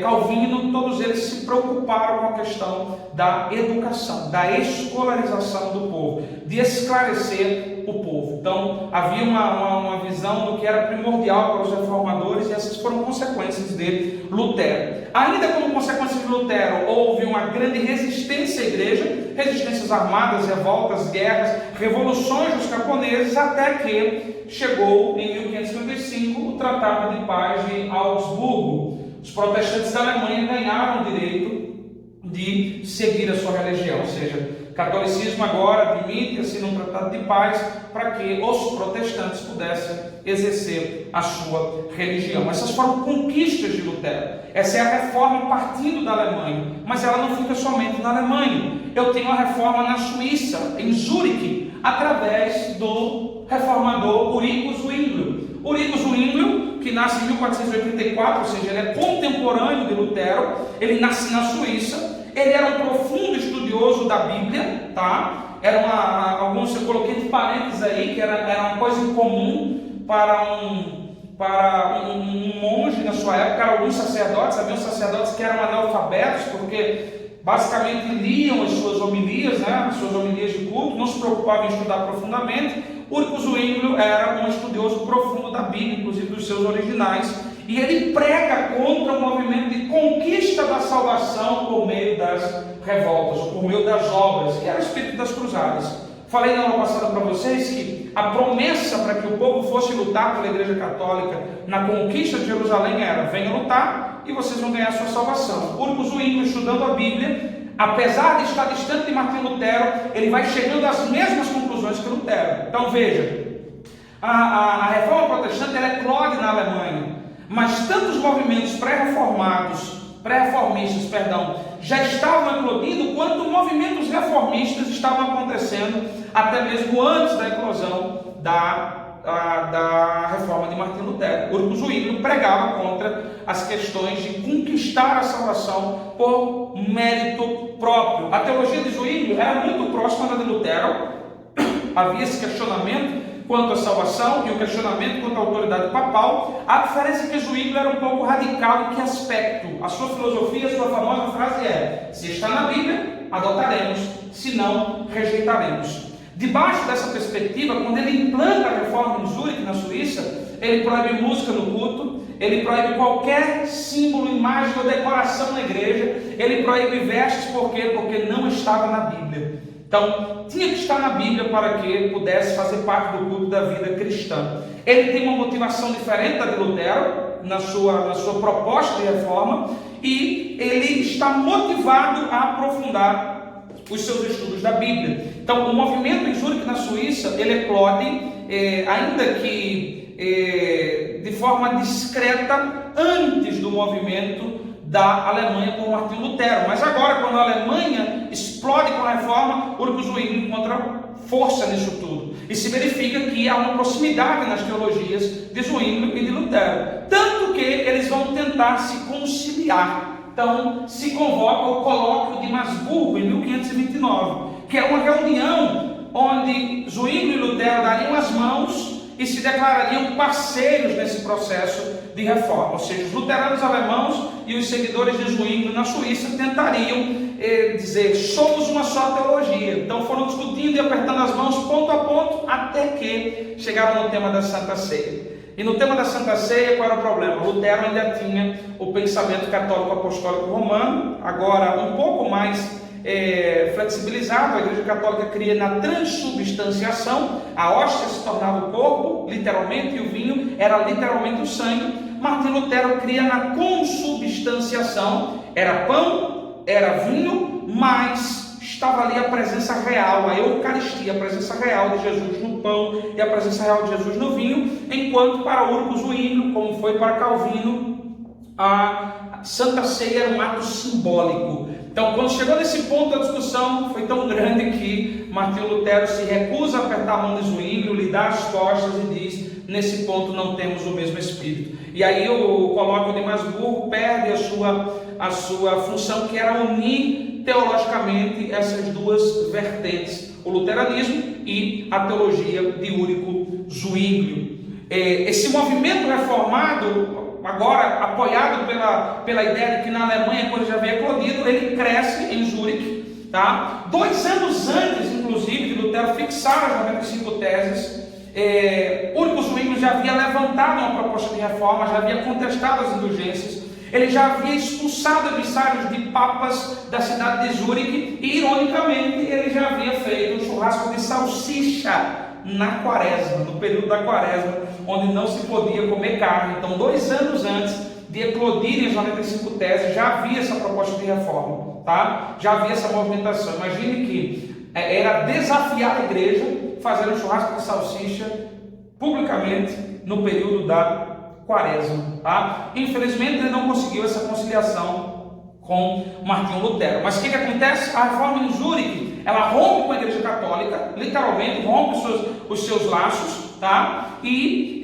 Calvino, todos eles se preocuparam com a questão da educação, da escolarização do povo, de esclarecer o povo. Então, havia uma visão do que era primordial para os reformadores, e essas foram consequências de Lutero. Ainda como consequência de Lutero, houve uma grande resistência à igreja, resistências armadas, revoltas, guerras, revoluções dos camponeses, até que chegou em 1555 o Tratado de Paz de Augsburgo. Os protestantes da Alemanha ganharam o direito de seguir a sua religião, ou seja, o catolicismo agora admite assinar um tratado de paz para que os protestantes pudessem exercer a sua religião. Essas foram conquistas de Lutero. Essa é a reforma partindo da Alemanha, mas ela não fica somente na Alemanha. Eu tenho a reforma na Suíça, em Zurique, através do reformador Ulrico Zwinglio. Ulrico Zwinglio, que nasce em 1484, ou seja, ele é contemporâneo de Lutero, ele nasce na Suíça, ele era um profundo estudioso da Bíblia, tá? Alguns eu coloquei de parênteses aí, que era uma coisa incomum para um monge na sua época. Alguns sacerdotes, haviam sacerdotes que eram analfabetos, porque basicamente liam as suas homilias, né? As suas homilias de culto, não se preocupavam em estudar profundamente. Ulrico Zwinglio era um estudioso profundo da Bíblia, inclusive dos seus originais, e ele prega contra o movimento de conquista da salvação por meio das revoltas, ou por meio das obras, que era o espírito das cruzadas. Falei na aula passada para vocês que a promessa para que o povo fosse lutar pela Igreja Católica na conquista de Jerusalém era: venha lutar e vocês vão ganhar a sua salvação. Ulrico Zwinglio, estudando a Bíblia, apesar de estar distante de Martinho Lutero, ele vai chegando às mesmas conclusões que Lutero. Então veja, a reforma protestante ela eclode na Alemanha, mas tanto os movimentos pré-reformistas, já estavam eclodindo, quanto movimentos reformistas estavam acontecendo até mesmo antes da eclosão da reforma de Martinho Lutero. Ulrico Zwinglio pregava contra as questões de conquistar a salvação por mérito próprio. A teologia de Zwinglio era muito próxima da de Lutero. Havia esse questionamento quanto à salvação e o questionamento quanto à autoridade papal. A diferença é que Zwinglio era um pouco radical em que aspecto? A sua filosofia, a sua famosa frase é: se está na Bíblia, adotaremos, se não, rejeitaremos. Debaixo dessa perspectiva, quando ele implanta a reforma em Zurique, na Suíça, ele proíbe música no culto, ele proíbe qualquer símbolo, imagem ou decoração na igreja, ele proíbe vestes, por quê? Porque não estava na Bíblia. Então, tinha que estar na Bíblia para que pudesse fazer parte do culto da vida cristã. Ele tem uma motivação diferente da de Lutero, na sua proposta de reforma, e ele está motivado a aprofundar os seus estudos da Bíblia. Então, o movimento em Zurique, na Suíça, ele eclode, ainda que de forma discreta, antes do movimento da Alemanha por Martinho Lutero. Mas agora, quando a Alemanha explode com a reforma, Ulrico Zwinglio encontra força nisso tudo. E se verifica que há uma proximidade nas teologias de Zwinglio e de Lutero. Tanto que eles vão tentar se conciliar. Então, se convoca o colóquio de Masburgo, em 1529, que é uma reunião onde Zwinglio e Lutero dariam as mãos e se declarariam parceiros nesse processo de reforma. Ou seja, os luteranos alemãos e os seguidores de Zwinglio na Suíça tentariam dizer: somos uma só teologia. Então foram discutindo e apertando as mãos ponto a ponto, até que chegaram no tema da Santa Ceia. E no tema da Santa Ceia, qual era o problema? Lutero ainda tinha o pensamento católico apostólico romano, agora um pouco mais flexibilizado. A Igreja Católica cria na transubstanciação, a hóstia se tornava o corpo, literalmente, e o vinho era literalmente o sangue. Martinho Lutero cria na consubstanciação, era pão, era vinho, mas estava ali a presença real, a Eucaristia, a presença real de Jesus no pão e a presença real de Jesus no vinho, enquanto para Ulrico Zwinglio, como foi para Calvino, a Santa Ceia era um ato simbólico. Então, quando chegou nesse ponto, a discussão foi tão grande que Martinho Lutero se recusa a apertar a mão de Zwinglio, lhe dá as costas e diz: nesse ponto não temos o mesmo espírito. E aí o colóquio de Masburgo perde a sua função, que era unir teologicamente essas duas vertentes, o luteranismo e a teologia de Ulrico Zwinglio. Esse movimento reformado, agora apoiado pela ideia de que na Alemanha a coisa já havia eclodido, ele cresce em Zurique, tá? 2 anos antes, inclusive, de Lutero fixaram as 95 teses. Úrico Zwingli já havia levantado uma proposta de reforma, já havia contestado as indulgências, ele já havia expulsado emissários de papas da cidade de Zurique e, ironicamente, ele já havia feito um churrasco de salsicha na quaresma, no período da quaresma, onde não se podia comer carne. Então, 2 anos antes de eclodirem as 95 teses, já havia essa proposta de reforma, tá? Já havia essa movimentação. Imagine que era desafiar a igreja fazer um churrasco de salsicha publicamente no período da quaresma, tá? Infelizmente ele não conseguiu essa conciliação com Martinho Lutero. Mas o que acontece? A reforma em Zurique, ela rompe com a igreja católica, literalmente rompe os seus laços, tá? E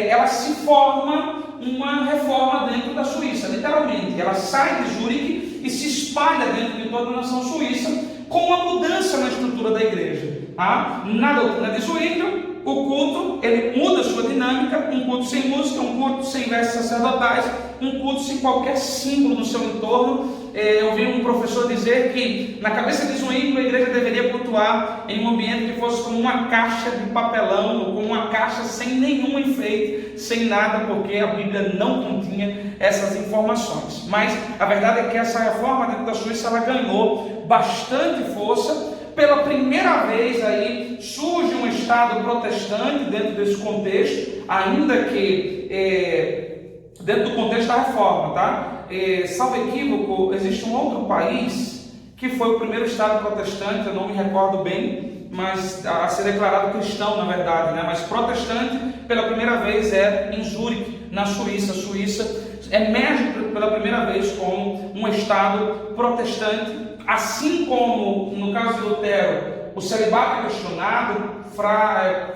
ela se forma uma reforma dentro da Suíça, literalmente. Ela sai de Zurique e se espalha dentro de toda a nação suíça, com uma mudança na estrutura da igreja. Tá? Na doutrina de Zwingli, o culto ele muda sua dinâmica, um culto sem música, um culto sem vestes sacerdotais, um culto sem qualquer símbolo no seu entorno. Eu vi um professor dizer que na cabeça de Zwingli a igreja deveria cultuar em um ambiente que fosse como uma caixa de papelão, ou como uma caixa sem nenhum enfeite, sem nada, porque a Bíblia não continha essas informações. Mas a verdade é que essa reforma dentro da Suíça ela ganhou bastante força. Pela primeira vez aí surge um Estado protestante dentro desse contexto, ainda que dentro do contexto da reforma, tá? Salvo equívoco, existe um outro país que foi o primeiro Estado protestante, eu não me recordo bem, mas a ser declarado cristão na verdade, né? Mas protestante pela primeira vez em Zurique, na Suíça. A Suíça emerge pela primeira vez como um Estado protestante. Assim como, no caso de Lutero, o celibato é questionado,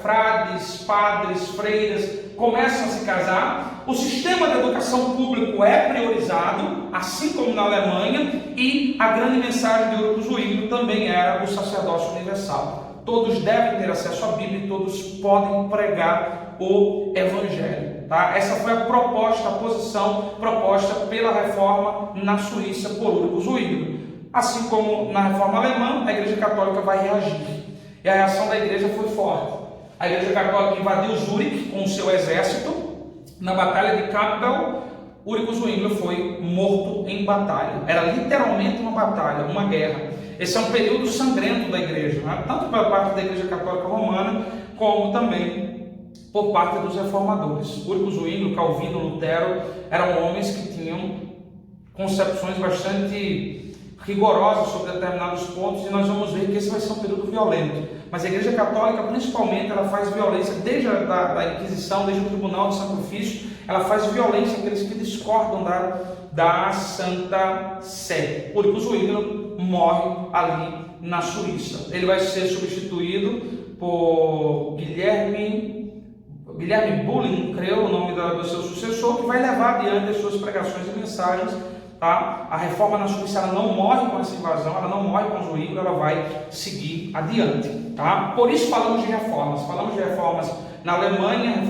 frades, padres, freiras começam a se casar, o sistema de educação público é priorizado, assim como na Alemanha, e a grande mensagem de Úrico Zwingli também era o sacerdócio universal. Todos devem ter acesso à Bíblia e todos podem pregar o Evangelho. Tá? Essa foi a proposta, a posição proposta pela reforma na Suíça por Úrico Zwingli. Assim como na reforma alemã, a igreja católica vai reagir. E a reação da igreja foi forte. A igreja católica invadiu Zurique com o seu exército. Na batalha de Kappel, Úrico Zwingli foi morto em batalha. Era literalmente uma batalha, uma guerra. Esse é um período sangrento da igreja, né? Tanto pela parte da igreja católica romana, como também por parte dos reformadores. Úrico Zwingli, Calvino, Lutero eram homens que tinham concepções bastante rigorosa sobre determinados pontos, e nós vamos ver que esse vai ser um período violento. Mas a Igreja Católica, principalmente, ela faz violência desde da Inquisição, desde o Tribunal de Sacrifício, ela faz violência àqueles que discordam da Santa Sé. Úrico Zwingli morre ali na Suíça. Ele vai ser substituído por Guilherme Bulling, creio o nome do seu sucessor, que vai levar adiante as suas pregações e mensagens. Tá? A reforma na Suíça ela não morre com essa invasão, ela não morre com o Zwingli, ela vai seguir adiante. Tá? Por isso falamos de reformas na Alemanha,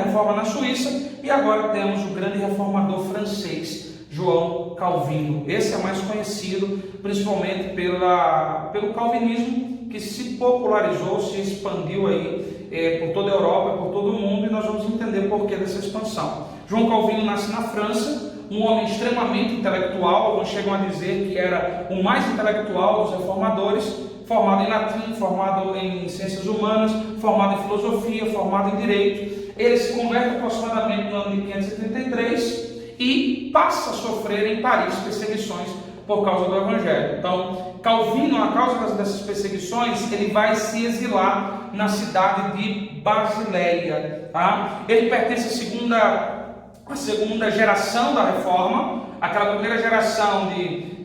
reforma na Suíça, e agora temos o grande reformador francês, João Calvino. Esse é mais conhecido principalmente pelo calvinismo, que se popularizou, se expandiu aí por toda a Europa, por todo o mundo, e nós vamos entender o porquê dessa expansão. João Calvino nasce na França, um homem extremamente intelectual, alguns chegam a dizer que era o mais intelectual dos reformadores, formado em latim, formado em ciências humanas, formado em filosofia, formado em direito. Ele se converte aproximadamente no ano de 533 e passa a sofrer em Paris perseguições por causa do Evangelho. Então, Calvino, a causa dessas perseguições, ele vai se exilar na cidade de Basileia. Tá? Ele pertence à segunda geração da reforma. Aquela primeira geração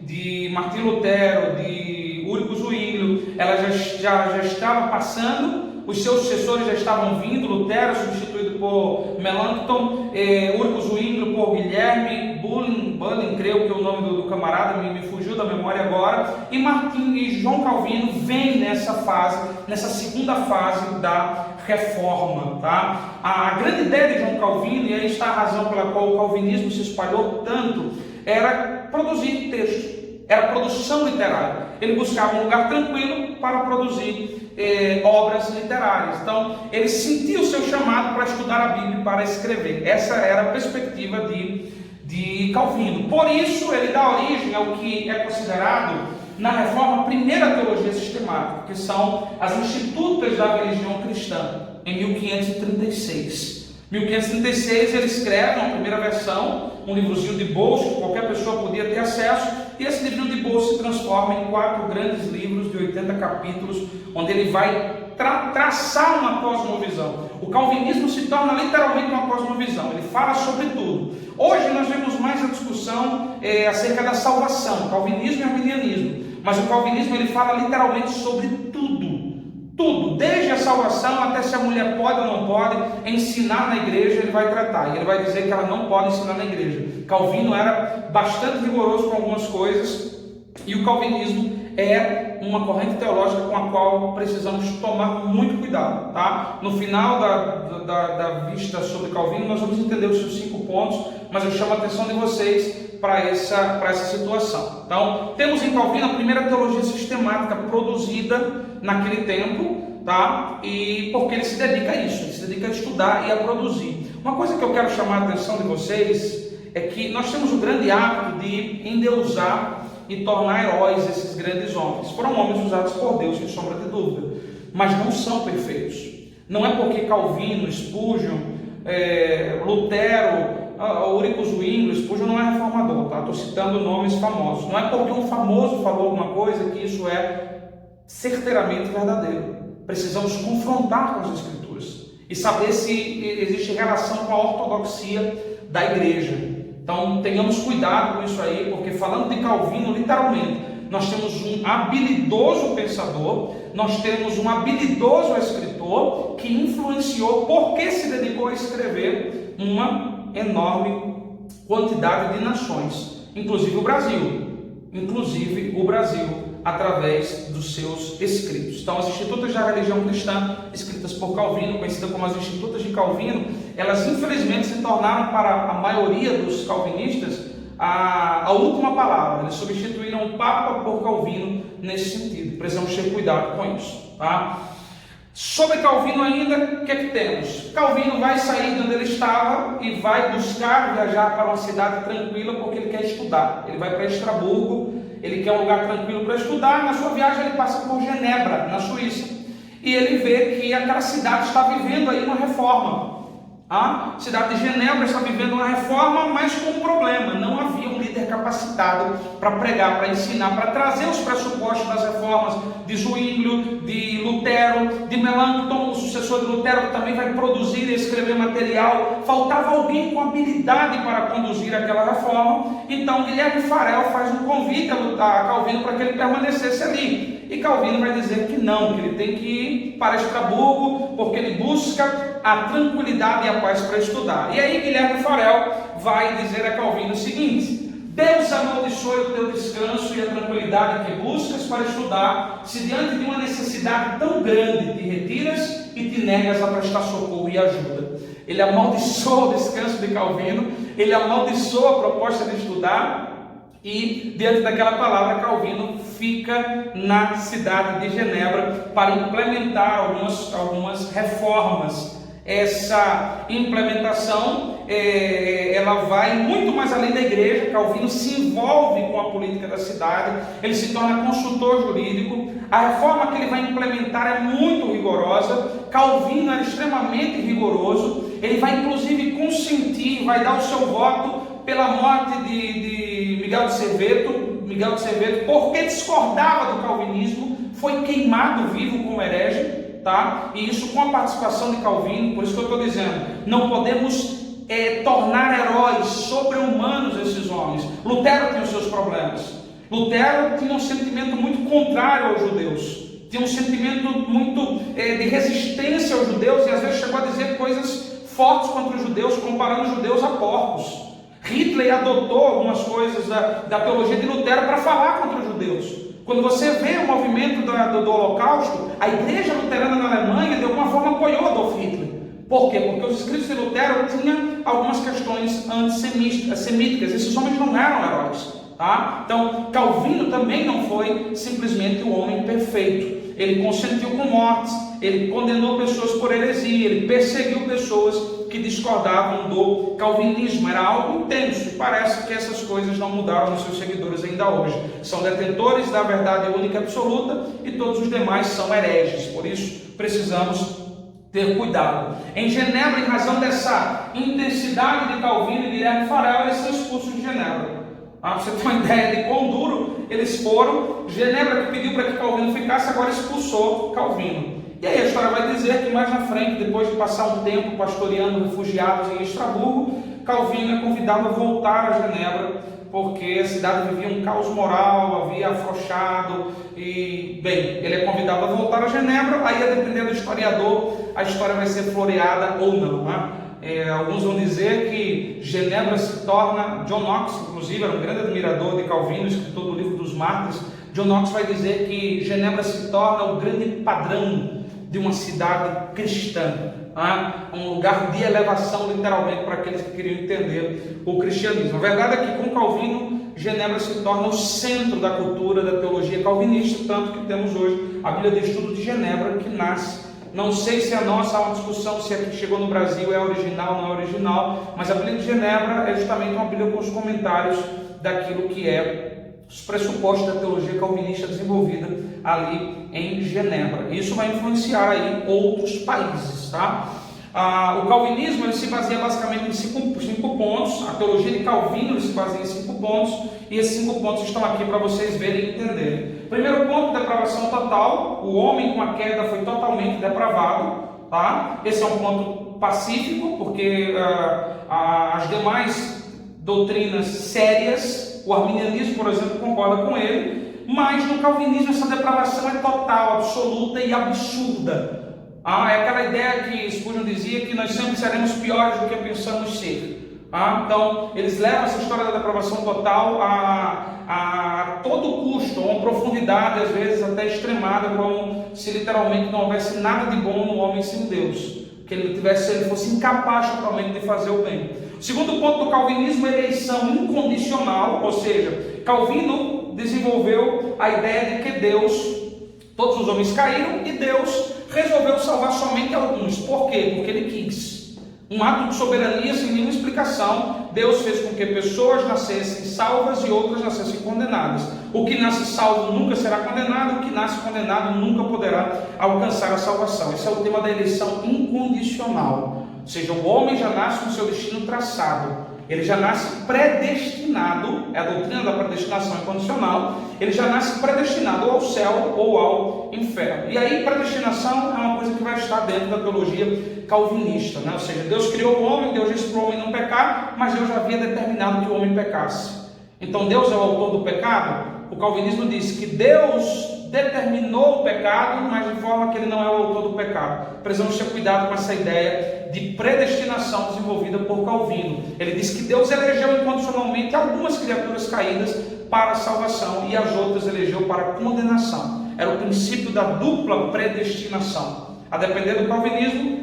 de Martinho Lutero, de Úrico Zwingli, ela já estava passando, os seus sucessores já estavam vindo, Lutero substituído por Melanchthon, Úrico Zwingli por Guilherme Bulling, creio que é o nome do camarada, me fugiu da memória agora, e Martinho e João Calvino vêm nessa segunda fase da reforma. Tá? A grande ideia de João Calvino, e aí está a razão pela qual o calvinismo se espalhou tanto, era produzir texto, era produção literária. Ele buscava um lugar tranquilo para produzir obras literárias. Então, ele sentia o seu chamado para estudar a Bíblia e para escrever. Essa era a perspectiva de Calvino. Por isso, ele dá origem ao que é considerado na Reforma a primeira teologia sistemática, que são as Institutas da Religião Cristã, em 1536. 1536 ele escreve uma primeira versão, um livrozinho de bolso que qualquer pessoa podia ter acesso, e esse livrinho de bolso se transforma em 4 grandes livros de 80 capítulos, onde ele vai traçar uma cosmovisão. O calvinismo se torna literalmente uma cosmovisão, ele fala sobre tudo. Hoje nós vemos mais a discussão acerca da salvação, calvinismo e arminianismo, mas o calvinismo ele fala literalmente sobre tudo, desde a salvação até se a mulher pode ou não pode ensinar na igreja, ele vai tratar, e ele vai dizer que ela não pode ensinar na igreja. Calvino era bastante rigoroso com algumas coisas, e o calvinismo é uma corrente teológica com a qual precisamos tomar muito cuidado, tá? No final da vista sobre Calvino, nós vamos entender os seus 5 pontos, mas eu chamo a atenção de vocês para essa situação. Então, temos em Calvino a primeira teologia sistemática produzida naquele tempo, tá? E porque ele se dedica a isso, ele se dedica a estudar e a produzir. Uma coisa que eu quero chamar a atenção de vocês é que nós temos o grande hábito de endeusar e tornar heróis esses grandes homens. Foram homens usados por Deus, sem sombra de dúvida, mas não são perfeitos. Não é porque Calvino, Spurgeon, Lutero, Ulrich Zwingli, Spurgeon não é reformador, tá? Estou citando nomes famosos. Não é porque um famoso falou alguma coisa que isso é certeiramente verdadeiro. Precisamos confrontar com as Escrituras e saber se existe relação com a ortodoxia da igreja. Então tenhamos cuidado com isso aí, porque falando de Calvino, literalmente, nós temos um habilidoso pensador, nós temos um habilidoso escritor que influenciou, porque se dedicou a escrever uma enorme quantidade de nações, inclusive o Brasil, através dos seus escritos. Então, as Institutas da Religião Cristã, escritas por Calvino, conhecidas como as Institutas de Calvino, elas infelizmente se tornaram para a maioria dos calvinistas a última palavra. Eles substituíram o Papa por Calvino nesse sentido. Precisamos ter cuidado com isso, tá? Sobre Calvino ainda, o que é que temos? Calvino vai sair de onde ele estava e vai buscar viajar para uma cidade tranquila porque ele quer estudar. Ele vai para Estrasburgo, ele quer um lugar tranquilo para estudar. Na sua viagem ele passa por Genebra, na Suíça, e ele vê que aquela cidade está vivendo aí uma reforma. A cidade de Genebra está vivendo uma reforma, mas com um problema: não havia um líder capacitado para pregar, para ensinar, para trazer os pressupostos das reformas de Zwinglio, de Lutero, de Melanchthon, o sucessor de Lutero, que também vai produzir e escrever material. Faltava alguém com habilidade para conduzir aquela reforma. Então Guilherme Farel faz um convite a Calvino para que ele permanecesse ali. E Calvino vai dizer que não, que ele tem que ir para Estrasburgo, porque ele busca a tranquilidade e a paz para estudar. E aí Guilherme Farel vai dizer a Calvino o seguinte: Deus amaldiçoe o teu descanso e a tranquilidade que buscas para estudar, se diante de uma necessidade tão grande te retiras e te negas a prestar socorro e ajuda. Ele amaldiçoa o descanso de Calvino, ele amaldiçoa a proposta de estudar. E diante daquela palavra, Calvino fica na cidade de Genebra para implementar algumas reformas. Essa implementação ela vai muito mais além da igreja. Calvino se envolve com a política da cidade, ele se torna consultor jurídico. A reforma que ele vai implementar é muito rigorosa. Calvino era extremamente rigoroso. Ele vai inclusive consentir, vai dar o seu voto pela morte de Miguel de Serveto, porque discordava do calvinismo, foi queimado vivo como herege, tá? E isso com a participação de Calvino. Por isso que eu estou dizendo, não podemos tornar heróis sobre-humanos esses homens. Lutero tinha os seus problemas. Lutero tinha um sentimento muito contrário aos judeus, tinha um sentimento muito de resistência aos judeus, e às vezes chegou a dizer coisas fortes contra os judeus, comparando os judeus a porcos. Hitler adotou algumas coisas da teologia de Lutero para falar contra os judeus. Quando você vê o movimento do Holocausto, a igreja luterana na Alemanha de alguma forma apoiou Adolf Hitler. Por quê? Porque os escritos de Lutero tinham algumas questões antissemíticas. Esses homens não eram heróis, tá? Então Calvino também não foi simplesmente o homem perfeito. ele consentiu com mortes, ele condenou pessoas por heresia, ele perseguiu pessoas que discordavam do calvinismo. Era algo intenso e parece que essas coisas não mudaram nos seus seguidores ainda hoje. São detentores da verdade única e absoluta e todos os demais são hereges. Por isso precisamos ter cuidado. Em Genebra, em razão dessa intensidade de Calvino e Guilherme Farel, eles são expulsos de Genebra. Para você ter uma ideia de quão duro eles foram, Genebra, que pediu para que Calvino ficasse, agora expulsou Calvino. E aí a história vai dizer que mais na frente, depois de passar um tempo pastoreando refugiados em Estraburgo, Calvino é convidado a voltar a Genebra, porque a cidade vivia um caos moral, havia afrouxado, e, bem, ele é convidado a voltar a Genebra. Aí, a depender do historiador, a história vai ser floreada ou não, né? Alguns vão dizer que Genebra se torna, John Knox, inclusive, era um grande admirador de Calvino, escritor do livro dos Mártires. John Knox vai dizer que Genebra se torna o grande padrão de uma cidade cristã, um lugar de elevação, literalmente, para aqueles que queriam entender o cristianismo. A verdade é que com Calvino, Genebra se torna o centro da cultura da teologia calvinista, tanto que temos hoje a Bíblia de Estudo de Genebra, que nasce. Não sei se a nossa, há uma discussão se a que chegou no Brasil é original ou não é original, mas a Bíblia de Genebra é justamente uma Bíblia com os comentários daquilo que é os pressupostos da teologia calvinista desenvolvida ali em Genebra. Isso vai influenciar aí outros países, tá? O calvinismo ele se baseia basicamente em cinco pontos. A teologia de Calvino ele se baseia em 5 pontos, e esses 5 pontos estão aqui para vocês verem e entenderem. Primeiro ponto, depravação total. O homem com a queda foi totalmente depravado, tá? Esse é um ponto pacífico, porque as demais doutrinas sérias, o arminianismo, por exemplo, concorda com ele, mas no calvinismo essa depravação é total, absoluta e absurda. É aquela ideia que Spurgeon dizia, que nós sempre seremos piores do que pensamos ser. Então, eles levam essa história da depravação total a todo custo, a uma profundidade, às vezes até extremada, como se literalmente não houvesse nada de bom no homem sem Deus, que ele fosse incapaz totalmente de fazer o bem. O segundo ponto do calvinismo é eleição incondicional, ou seja, Calvino desenvolveu a ideia de que todos os homens caíram e Deus resolveu salvar somente alguns. Por quê? Porque ele quis. Um ato de soberania sem nenhuma explicação. Deus fez com que pessoas nascessem salvas e outras nascessem condenadas. O que nasce salvo nunca será condenado, o que nasce condenado nunca poderá alcançar a salvação. Esse é o tema da eleição incondicional. Ou seja, o homem já nasce com seu destino traçado. Ele já nasce predestinado, é a doutrina da predestinação incondicional, ele já nasce predestinado ou ao céu ou ao inferno. E aí, predestinação é uma coisa que vai estar dentro da teologia calvinista, né? Ou seja, Deus criou o homem, Deus disse para o homem não pecar, mas Deus já havia determinado que o homem pecasse. Então, Deus é o autor do pecado? O calvinismo diz que Deus determinou o pecado, mas de forma que ele não é o autor do pecado. Precisamos ter cuidado com essa ideia de predestinação desenvolvida por Calvino. Ele diz que Deus elegeu incondicionalmente algumas criaturas caídas para a salvação e as outras elegeu para a condenação. Era o princípio da dupla predestinação. A depender do calvinismo,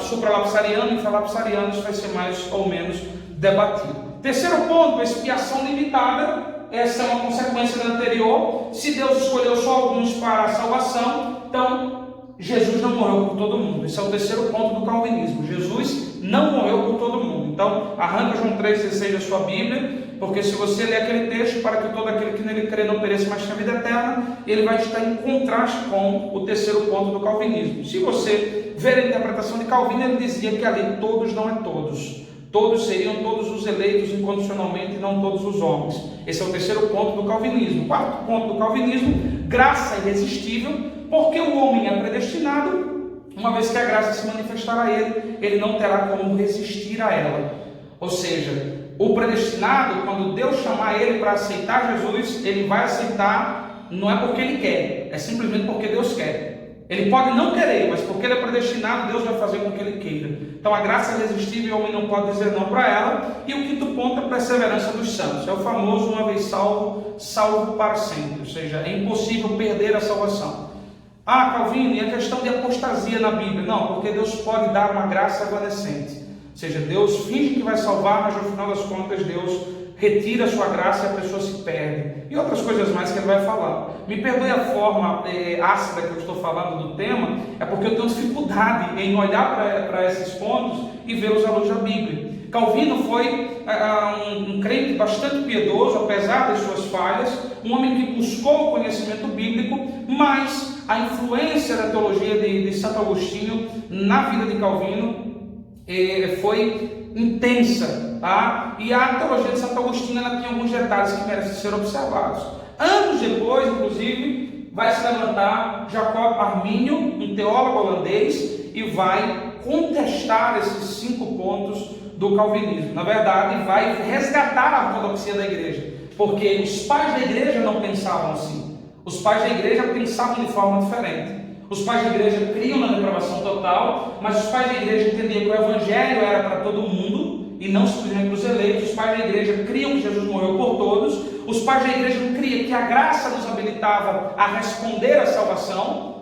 supralapsariano e infralapsariano, isso vai ser mais ou menos debatido. Terceiro ponto, expiação limitada. Essa é uma consequência da anterior. Se Deus escolheu só alguns para a salvação, então Jesus não morreu por todo mundo. Esse é o terceiro ponto do calvinismo. Jesus não morreu por todo mundo. Então, arranca João 3,16 da sua Bíblia, porque se você ler aquele texto, para que todo aquele que nele crê não pereça, mas tenha vida eterna, ele vai estar em contraste com o terceiro ponto do calvinismo. Se você ver a interpretação de Calvino, ele dizia que ali todos não é todos. Todos seriam todos os eleitos incondicionalmente e não todos os homens. Esse é o terceiro ponto do calvinismo. O quarto ponto do calvinismo, graça irresistível, porque o homem é predestinado, uma vez que a graça se manifestar a ele, ele não terá como resistir a ela. Ou seja, o predestinado, quando Deus chamar ele para aceitar Jesus, ele vai aceitar, não é porque ele quer, é simplesmente porque Deus quer. Ele pode não querer, mas porque ele é predestinado, Deus vai fazer com que ele queira. Então a graça é irresistível e o homem não pode dizer não para ela. E o quinto ponto é a perseverança dos santos. É o famoso uma vez salvo, salvo para sempre. Ou seja, é impossível perder a salvação. Calvino, e a questão de apostasia na Bíblia? Não, porque Deus pode dar uma graça evanescente. Ou seja, Deus finge que vai salvar, mas no final das contas Deus retira a sua graça e a pessoa se perde. E outras coisas mais que ele vai falar. Me perdoe a forma ácida que eu estou falando do tema, é porque eu tenho dificuldade em olhar para esses pontos e vê-los à luz da Bíblia. Calvino foi um crente bastante piedoso, apesar das suas falhas, um homem que buscou o conhecimento bíblico, mas a influência da teologia de Santo Agostinho na vida de Calvino foi intensa, tá? E a teologia de Santo Agostinho ela tinha alguns detalhes que merecem ser observados. Anos depois, inclusive, vai se levantar Jacob Arminio, um teólogo holandês, e vai contestar esses 5 pontos do calvinismo. Na verdade, vai resgatar a ortodoxia da igreja, porque os pais da igreja não pensavam assim. Os pais da igreja pensavam de forma diferente. Os pais da igreja criam na depravação total, mas os pais da igreja entendiam que o evangelho era para todo mundo e não simplesmente para os eleitos. Os pais da igreja criam que Jesus morreu por todos. Os pais da igreja criam que a graça nos habilitava a responder à salvação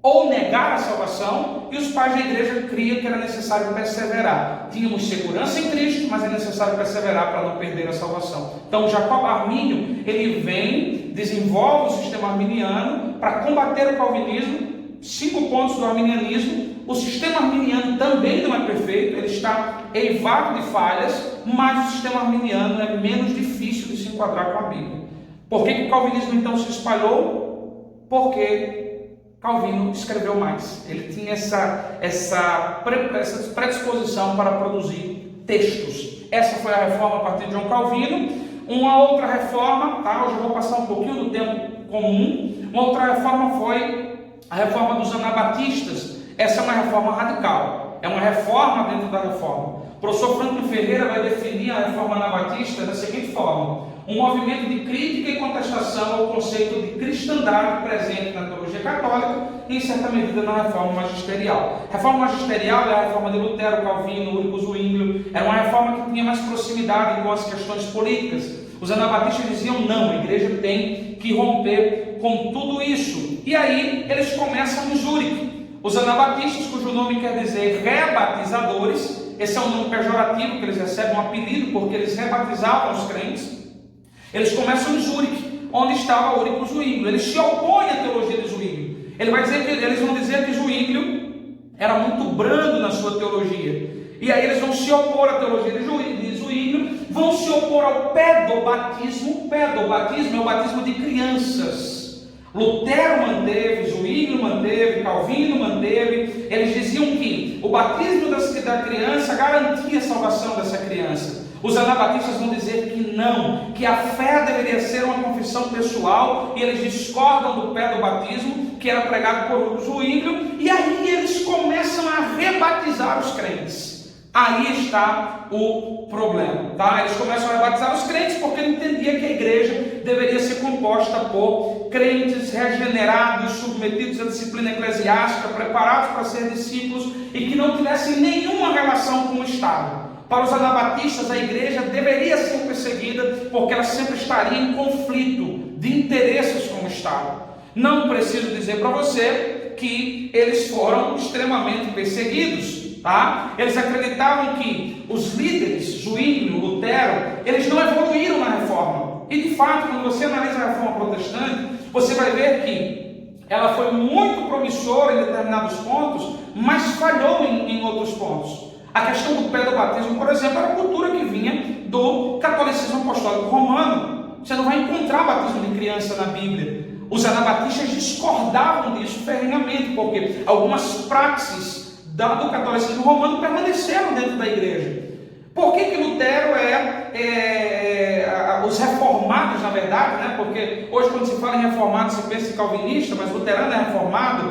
ou negar a salvação, e os pais da igreja criam que era necessário perseverar. Tínhamos segurança em Cristo, mas é necessário perseverar para não perder a salvação. Então, Jacob Arminio, ele vem, desenvolve o sistema arminiano para combater o calvinismo. 5 pontos do arminianismo. O sistema arminiano também não é perfeito, ele está eivado de falhas, mas o sistema arminiano é menos difícil de se enquadrar com a Bíblia. Por que o calvinismo então se espalhou? Porque Calvino escreveu mais. Ele tinha essa predisposição para produzir textos. Essa foi a reforma a partir de João Calvino. Uma outra reforma, tá? Hoje eu vou passar um pouquinho do tempo comum. Uma outra reforma foi a reforma dos anabatistas. Essa é uma reforma radical. É uma reforma dentro da reforma. O professor Franklin Ferreira vai definir a reforma anabatista da seguinte forma: um movimento de crítica e contestação ao conceito de cristandade presente na teologia católica e, em certa medida, na reforma magisterial. A reforma magisterial é a reforma de Lutero, Calvino, Ulrich Zwinglio. Era uma reforma que tinha mais proximidade com as questões políticas. Os anabatistas diziam não, a igreja tem que romper com tudo isso. E aí eles começam em Zurique. Os anabatistas, cujo nome quer dizer rebatizadores, esse é um nome pejorativo que eles recebem, um apelido, porque eles rebatizavam os crentes. Eles começam em Zurique, onde estava Ulrich Zwinglio. Eles se opõem à teologia de Zwinglio. Eles vão dizer que Zwinglio era muito brando na sua teologia. E aí eles vão se opor à teologia de Zwinglio, vão se opor ao pedobatismo. O pedobatismo é o batismo de crianças. Lutero manteve, Zwinglio manteve, Calvino manteve. Eles diziam que o batismo da criança garantia a salvação dessa criança. Os anabatistas vão dizer que não, que a fé deveria ser uma confissão pessoal, e eles discordam do pedobatismo, que era pregado por Zwinglio, e aí eles começam a rebatizar os crentes. Aí está o problema, tá? Eles começam a rebatizar os crentes porque ele entendia que a igreja deveria ser composta por crentes regenerados, submetidos à disciplina eclesiástica, preparados para ser discípulos e que não tivessem nenhuma relação com o Estado. Para os anabatistas, a igreja deveria ser perseguida porque ela sempre estaria em conflito de interesses com o Estado. Não preciso dizer para você que eles foram extremamente perseguidos. Tá? Eles acreditavam que os líderes, Zwinglio, Lutero, eles não evoluíram na reforma. E de fato, quando você analisa a reforma protestante, você vai ver que ela foi muito promissora em determinados pontos, mas falhou em outros pontos. A questão do pedobatismo, por exemplo, era a cultura que vinha do catolicismo apostólico romano. Você não vai encontrar batismo de criança na Bíblia. Os anabatistas discordavam disso ferrenhamente, porque algumas praxes do catolicismo romano permaneceram dentro da igreja. Por que Lutero os reformados, na verdade, né? Porque hoje quando se fala em reformado se pensa em calvinista, mas luterano é reformado,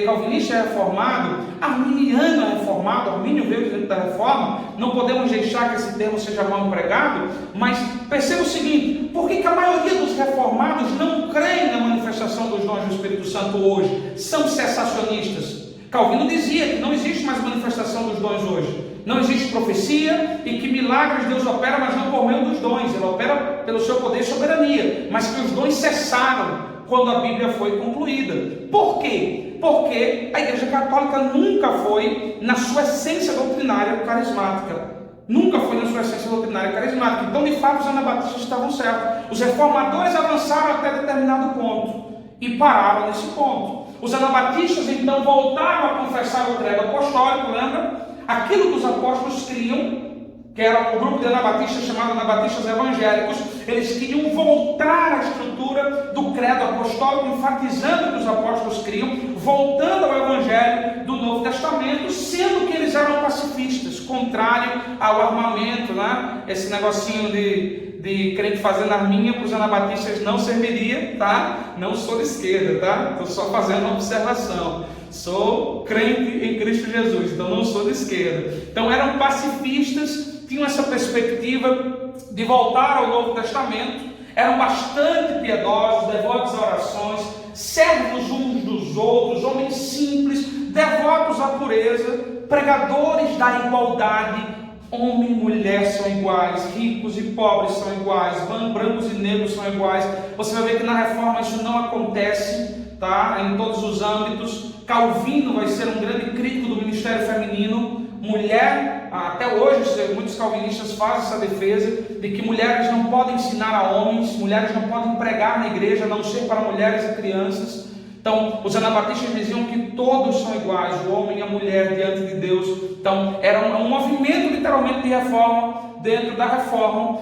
calvinista é reformado, arminiano é reformado, Armínio veio dentro da reforma, não podemos deixar que esse termo seja mal empregado, mas perceba o seguinte: por que a maioria dos reformados não creem na manifestação dos dons do Espírito Santo hoje? São cessacionistas. Calvino dizia que não existe mais manifestação dos dons hoje. Não existe profecia e que milagres Deus opera, mas não por meio dos dons. Ele opera pelo seu poder e soberania. Mas que os dons cessaram quando a Bíblia foi concluída. Por quê? Porque a Igreja Católica nunca foi, na sua essência doutrinária, carismática. Nunca foi na sua essência doutrinária carismática. Então, de fato, os anabatistas estavam certos. Os reformadores avançaram até determinado ponto e pararam nesse ponto. Os anabatistas, então, voltaram a confessar o credo apostólico, lembra? Aquilo que os apóstolos criam, que era o grupo de anabatistas chamado Anabatistas Evangélicos, eles queriam voltar à estrutura do credo apostólico, enfatizando o que os apóstolos criam, voltando ao Evangelho do Novo Testamento, sendo que eles eram pacifistas, contrário ao armamento, né? Esse negocinho de crente fazendo arminha para os anabatistas não serviria, tá? Não sou de esquerda, tá? Estou só fazendo uma observação. Sou crente em Cristo Jesus, então não sou de esquerda. Então eram pacifistas, tinham essa perspectiva de voltar ao Novo Testamento, eram bastante piedosos, devotos a orações, servos uns dos outros, homens simples, devotos à pureza, pregadores da igualdade. Homem e mulher são iguais, ricos e pobres são iguais, brancos e negros são iguais. Você vai ver que na Reforma isso não acontece, tá? Em todos os âmbitos. Calvino vai ser um grande crítico do ministério feminino. Mulher, até hoje muitos calvinistas fazem essa defesa de que mulheres não podem ensinar a homens, mulheres não podem pregar na igreja, a não ser para mulheres e crianças. Então, os anabatistas diziam que todos são iguais, o homem e a mulher diante de Deus. Então, era um movimento literalmente de reforma dentro da reforma.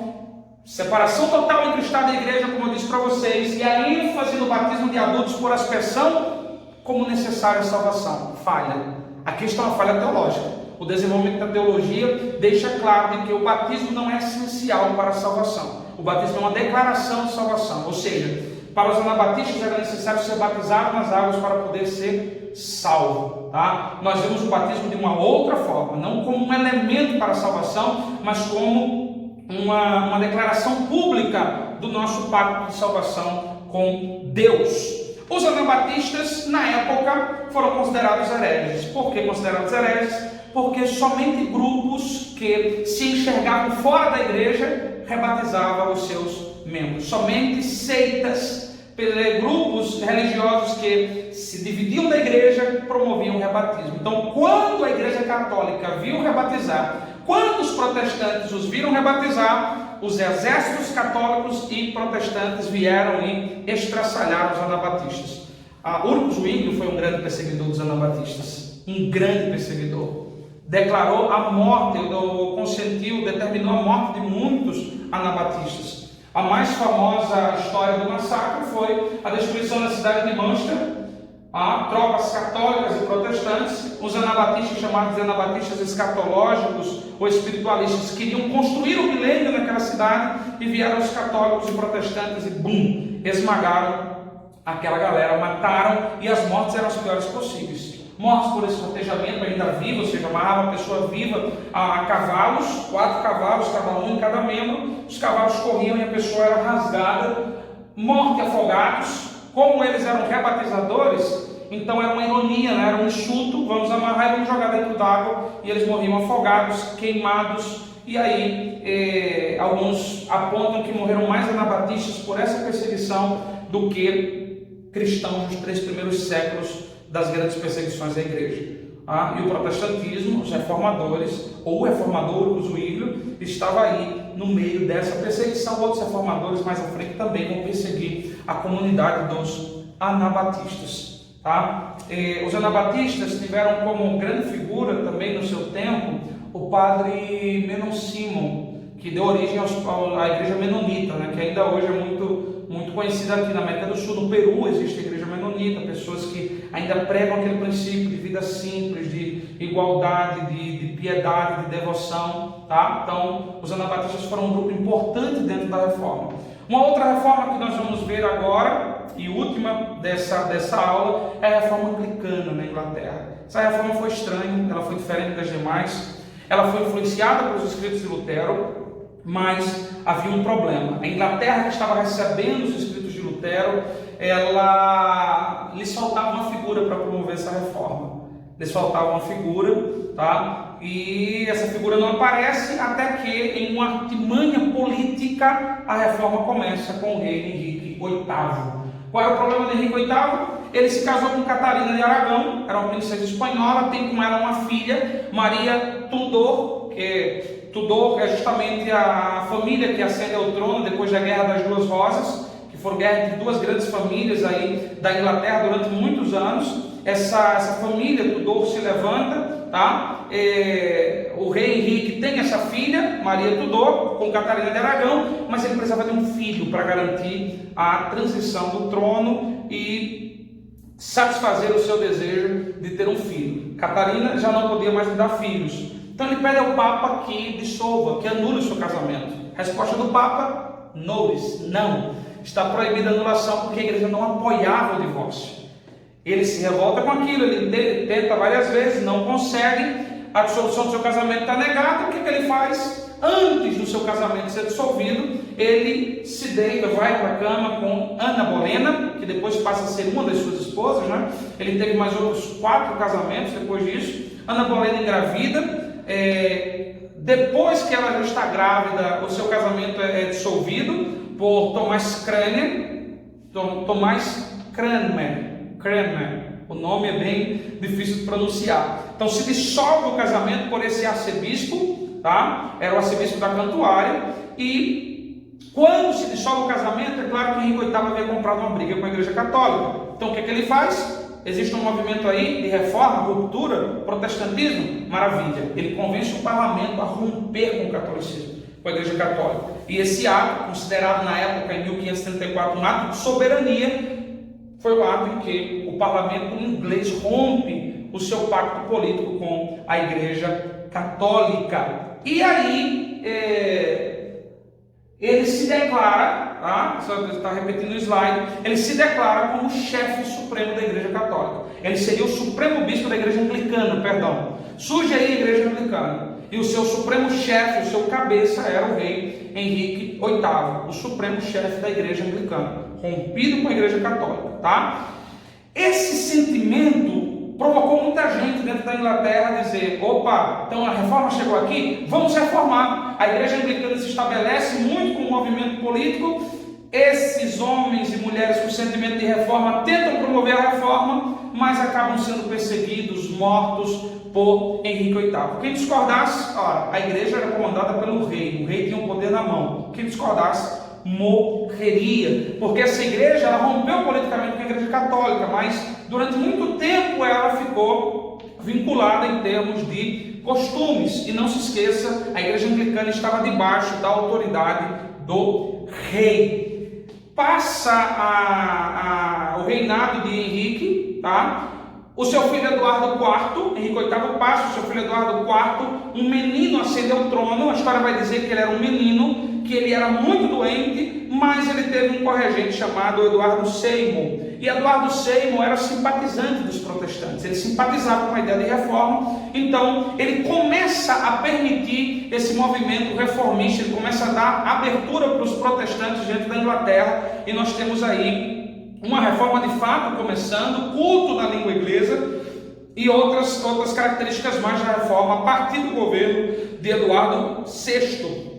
Separação total entre Estado e Igreja, como eu disse para vocês, e a ênfase no batismo de adultos por aspersão como necessária salvação. Falha. Aqui está uma falha teológica. O desenvolvimento da teologia deixa claro de que o batismo não é essencial para a salvação. O batismo é uma declaração de salvação, ou seja, para os anabatistas era necessário ser batizado nas águas para poder ser salvo. Tá? Nós vemos o batismo de uma outra forma, não como um elemento para a salvação, mas como uma declaração pública do nosso pacto de salvação com Deus. Os anabatistas, na época, foram considerados hereges. Por que considerados hereges? Porque somente grupos que se enxergavam fora da igreja rebatizavam os seus membros. Somente seitas, grupos religiosos que se dividiam da igreja promoviam o rebatismo. Então, quando a igreja católica viu rebatizar, quando os protestantes os viram rebatizar, os exércitos católicos e protestantes vieram e estraçalharam os anabatistas. Ulrich Zwingli foi um grande perseguidor dos anabatistas, um grande perseguidor. Declarou a morte, consentiu, determinou a morte de muitos anabatistas. A mais famosa história do massacre foi a destruição da cidade de Münster. Tropas católicas e protestantes, os anabatistas, chamados de anabatistas escatológicos ou espiritualistas, queriam construir o milênio naquela cidade, e vieram os católicos e protestantes e bum, esmagaram aquela galera, mataram, e as mortes eram as piores possíveis. Mortes por esquartejamento ainda vivo, ou seja, amarrava a pessoa viva a cavalos, 4 cavalos, cada um em cada membro, os cavalos corriam e a pessoa era rasgada. Morte afogados. Como eles eram rebatizadores, então era uma ironia, né? Era um insulto, vamos amarrar e vamos jogar dentro d'água, e eles morriam afogados, queimados. E aí alguns apontam que morreram mais anabatistas por essa perseguição do que cristãos nos 3 primeiros séculos das grandes perseguições da igreja. E o protestantismo, os reformadores, ou o reformador Ulrich Zwingli, estava aí no meio dessa perseguição. Outros reformadores mais à frente também vão perseguir a comunidade dos anabatistas. Tá? Os anabatistas tiveram como grande figura também no seu tempo o padre Menon Simon, que deu origem à igreja menonita, né? Que ainda hoje é muito conhecida aqui na América do Sul. No Peru existe a igreja menonita, pessoas que ainda pregam aquele princípio de vida simples, de igualdade, de piedade, de devoção. Tá? Então, os anabatistas foram um grupo importante dentro da reforma. Uma outra reforma que nós vamos ver agora, e última dessa aula, é a reforma anglicana na Inglaterra. Essa reforma foi estranha, ela foi diferente das demais, ela foi influenciada pelos escritos de Lutero, mas havia um problema. A Inglaterra, que estava recebendo os escritos de Lutero, lhes faltava uma figura para promover essa reforma. Lhes faltava uma figura, tá? E essa figura não aparece até que, em uma artimanha política, a reforma começa com o rei Henrique VIII. Qual era o problema de Henrique VIII? Ele se casou com Catarina de Aragão, era uma princesa espanhola, tem com ela uma filha, Maria Tudor, que Tudor é justamente a família que ascende ao trono depois da Guerra das Duas Rosas, que foram guerra entre duas grandes famílias aí da Inglaterra durante muitos anos. Essa família Tudor se levanta, tá? O rei Henrique tem essa filha, Maria Tudor, com Catarina de Aragão, mas ele precisava de um filho para garantir a transição do trono e satisfazer o seu desejo de ter um filho. Catarina já não podia mais lhe dar filhos. Então ele pede ao Papa que dissolva, que anule o seu casamento. Resposta do Papa: nois, não. Está proibida a anulação porque a igreja não apoiava o divórcio. Ele se revolta com aquilo, ele tenta várias vezes, não consegue, a dissolução do seu casamento está negada. O que ele faz? Antes do seu casamento ser dissolvido, ele se deita, vai para a cama com Ana Bolena, que depois passa a ser uma das suas esposas, né? Ele teve mais outros 4 casamentos depois disso. Ana Bolena engravida, depois que ela já está grávida, o seu casamento é dissolvido por Tomás Cranmer. O nome é bem difícil de pronunciar. Então se dissolve o casamento por esse arcebispo, tá? Era o arcebispo da Cantuária. E quando se dissolve o casamento, é claro que Henrique VIII havia comprado uma briga com a Igreja Católica. Então o que ele faz? Existe um movimento aí de reforma, ruptura, protestantismo? Maravilha. Ele convence o parlamento a romper com o catolicismo, com a Igreja Católica. E esse ato, considerado na época, em 1534, um ato de soberania, foi o ato em que o parlamento inglês rompe o seu pacto político com a Igreja Católica. E aí, ele se declara, tá? Só está repetindo o slide, ele se declara como chefe supremo da Igreja Católica. Ele seria o supremo bispo da Igreja Anglicana, perdão. Surge aí a Igreja Anglicana. E o seu supremo chefe, o seu cabeça, era o rei Henrique VIII, o supremo chefe da Igreja Anglicana, rompido com a Igreja Católica, tá? Esse sentimento provocou muita gente dentro da Inglaterra a dizer: opa, então a reforma chegou aqui, vamos reformar. A Igreja Anglicana se estabelece muito com o movimento político. Esses homens e mulheres com sentimento de reforma tentam promover a reforma, mas acabam sendo perseguidos, mortos por Henrique VIII. Quem discordasse, a igreja era comandada pelo rei, o rei tinha o poder na mão. Quem discordasse morreria, porque essa igreja ela rompeu politicamente com a Igreja Católica, mas durante muito tempo ela ficou vinculada em termos de costumes. E não se esqueça, a Igreja Anglicana estava debaixo da autoridade do rei. Passa o reinado de Henrique, tá? O seu filho Eduardo IV, Henrique VIII passa, o seu filho Eduardo IV, um menino ascende ao trono. A história vai dizer que ele era um menino, que ele era muito doente, mas ele teve um corregente chamado Eduardo Seymour. E Eduardo Seymour era simpatizante dos protestantes, ele simpatizava com a ideia de reforma. Então ele começa a permitir esse movimento reformista, ele começa a dar abertura para os protestantes dentro da Inglaterra, e nós temos aí uma reforma de fato começando, culto na língua inglesa e outras características mais da reforma a partir do governo de Eduardo VI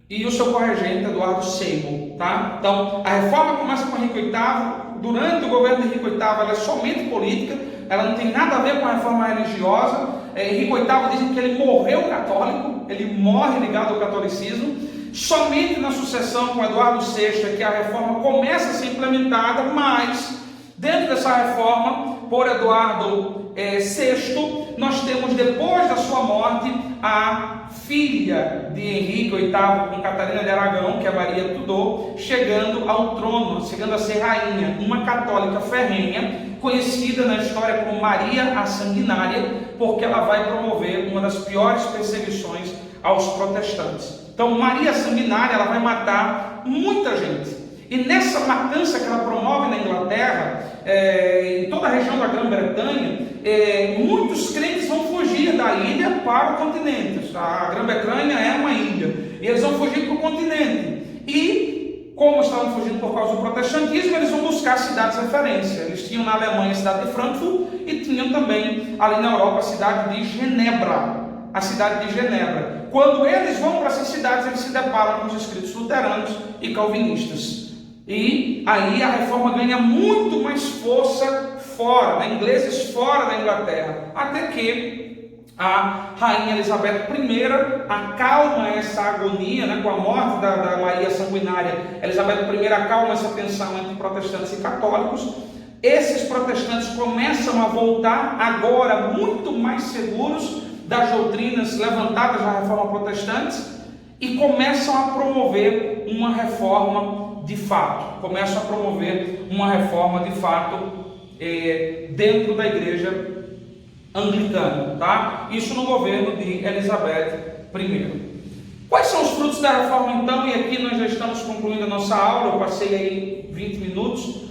e o seu corregente Eduardo Seymour, tá? Então a reforma começa com Henrique VIII. Durante o governo de Henrique VIII ela é somente política, ela não tem nada a ver com a reforma religiosa. Henrique VIII dizem que ele morreu católico, ele morre ligado ao catolicismo. Somente na sucessão com Eduardo VI é que a reforma começa a ser implementada, mas dentro dessa reforma, por Eduardo VI, nós temos depois da sua morte a filha de Henrique VIII com Catarina de Aragão, que é Maria Tudor, chegando ao trono, chegando a ser rainha, uma católica ferrenha, conhecida na história como Maria a Sanguinária, porque ela vai promover uma das piores perseguições aos protestantes. Então Maria Sanguinária, ela vai matar muita gente. E nessa matança que ela promove na Inglaterra, em toda a região da Grã-Bretanha, muitos crentes vão fugir da ilha para o continente. A Grã-Bretanha é uma ilha, e eles vão fugir para o continente. E, como estavam fugindo por causa do protestantismo, eles vão buscar cidades de referência. Eles tinham na Alemanha a cidade de Frankfurt e tinham também ali na Europa a cidade de Genebra. A cidade de Genebra. Quando eles vão para essas cidades, eles se deparam com os escritos luteranos e calvinistas. E aí a reforma ganha muito mais força fora, ingleses fora da Inglaterra, até que a rainha Elizabeth I acalma essa agonia, né, com a morte da Maria Sanguinária. Elizabeth I acalma essa tensão entre protestantes e católicos. Esses protestantes começam a voltar agora muito mais seguros das doutrinas levantadas na reforma protestante e começam a promover uma reforma de fato. Começam a promover uma reforma de fato dentro da igreja anglicana, tá? Isso no governo de Elizabeth I. Quais são os frutos da reforma então? E aqui nós já estamos concluindo a nossa aula. Eu passei aí 20 minutos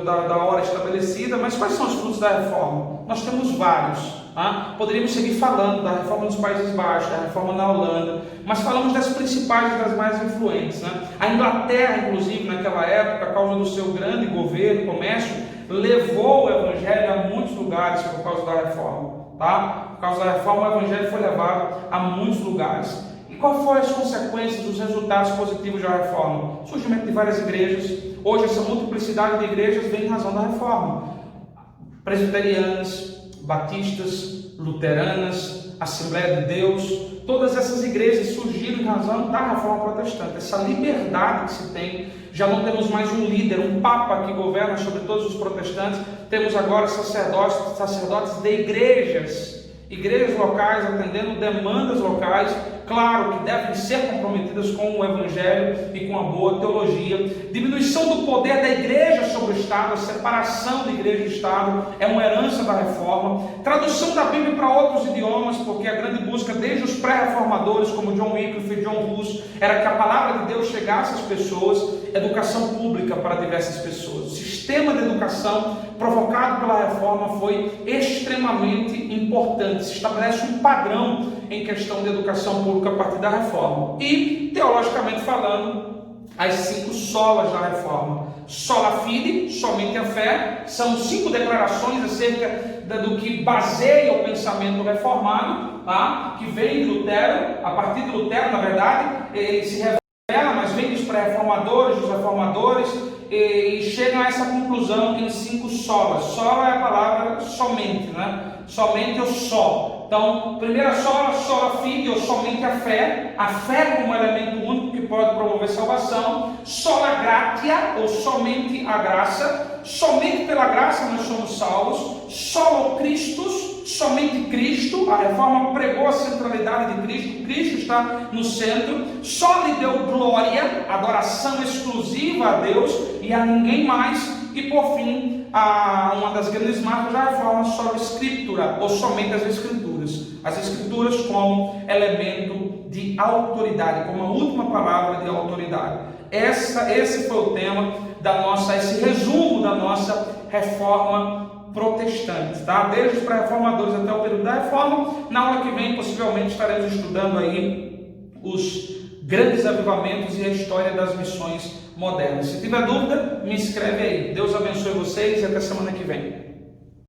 da hora estabelecida, mas quais são os frutos da reforma? Nós temos vários, tá? Poderíamos seguir falando da reforma nos Países Baixos, da reforma na Holanda, mas falamos das principais e das mais influentes, né? A Inglaterra, inclusive, naquela época, a causa do seu grande governo, comércio, levou o evangelho a muitos lugares por causa da reforma, tá? Por causa da reforma, o evangelho foi levado a muitos lugares. E qual foram as consequências, os resultados positivos da reforma? Surgimento de várias igrejas. Hoje essa multiplicidade de igrejas vem em razão da reforma. Presbiterianas, batistas, luteranas, Assembleia de Deus, todas essas igrejas surgiram em razão da reforma protestante. Essa liberdade que se tem, já não temos mais um líder, um papa que governa sobre todos os protestantes, temos agora sacerdotes de igrejas locais, atendendo demandas locais, claro que devem ser comprometidas com o Evangelho e com a boa teologia. Diminuição do poder da igreja sobre o Estado, a separação da igreja e Estado é uma herança da reforma. Tradução da Bíblia para outros idiomas, porque a grande busca desde os pré-reformadores, como John Wycliffe e John Hus, era que a palavra de Deus chegasse às pessoas. Educação pública para diversas pessoas. O sistema de educação provocado pela reforma foi extremamente importante. Se estabelece um padrão em questão de educação pública a partir da reforma. E, teologicamente falando, as 5 solas da reforma. Sola fide, somente a fé, são 5 declarações acerca do que baseia o pensamento reformado, tá? Que vem de Lutero. A partir de Lutero, na verdade, ele se revela, mas vem dos pré-reformadores, dos reformadores, e chegam a essa conclusão em 5 solas. Sola é a palavra somente, né? Somente ou só. Então, primeira sola, sola fide, ou somente a fé como elemento único que pode promover salvação. Sola gratia, ou somente a graça. Somente pela graça nós somos salvos. Solo Christus, somente Cristo. A reforma pregou a centralidade de Cristo. Cristo está no centro. Só lhe deu glória, adoração exclusiva a Deus e a ninguém mais. E por fim, uma das grandes marcas da reforma, só a Escritura, ou somente as Escrituras. As Escrituras como elemento de autoridade, como a última palavra de autoridade. Esse foi o tema esse resumo da nossa reforma protestante, tá? Desde os pré-reformadores até o período da reforma. Na aula que vem, possivelmente, estaremos estudando aí os grandes avivamentos e a história das missões modernas. Se tiver dúvida, me escreve aí. Deus abençoe vocês e até semana que vem.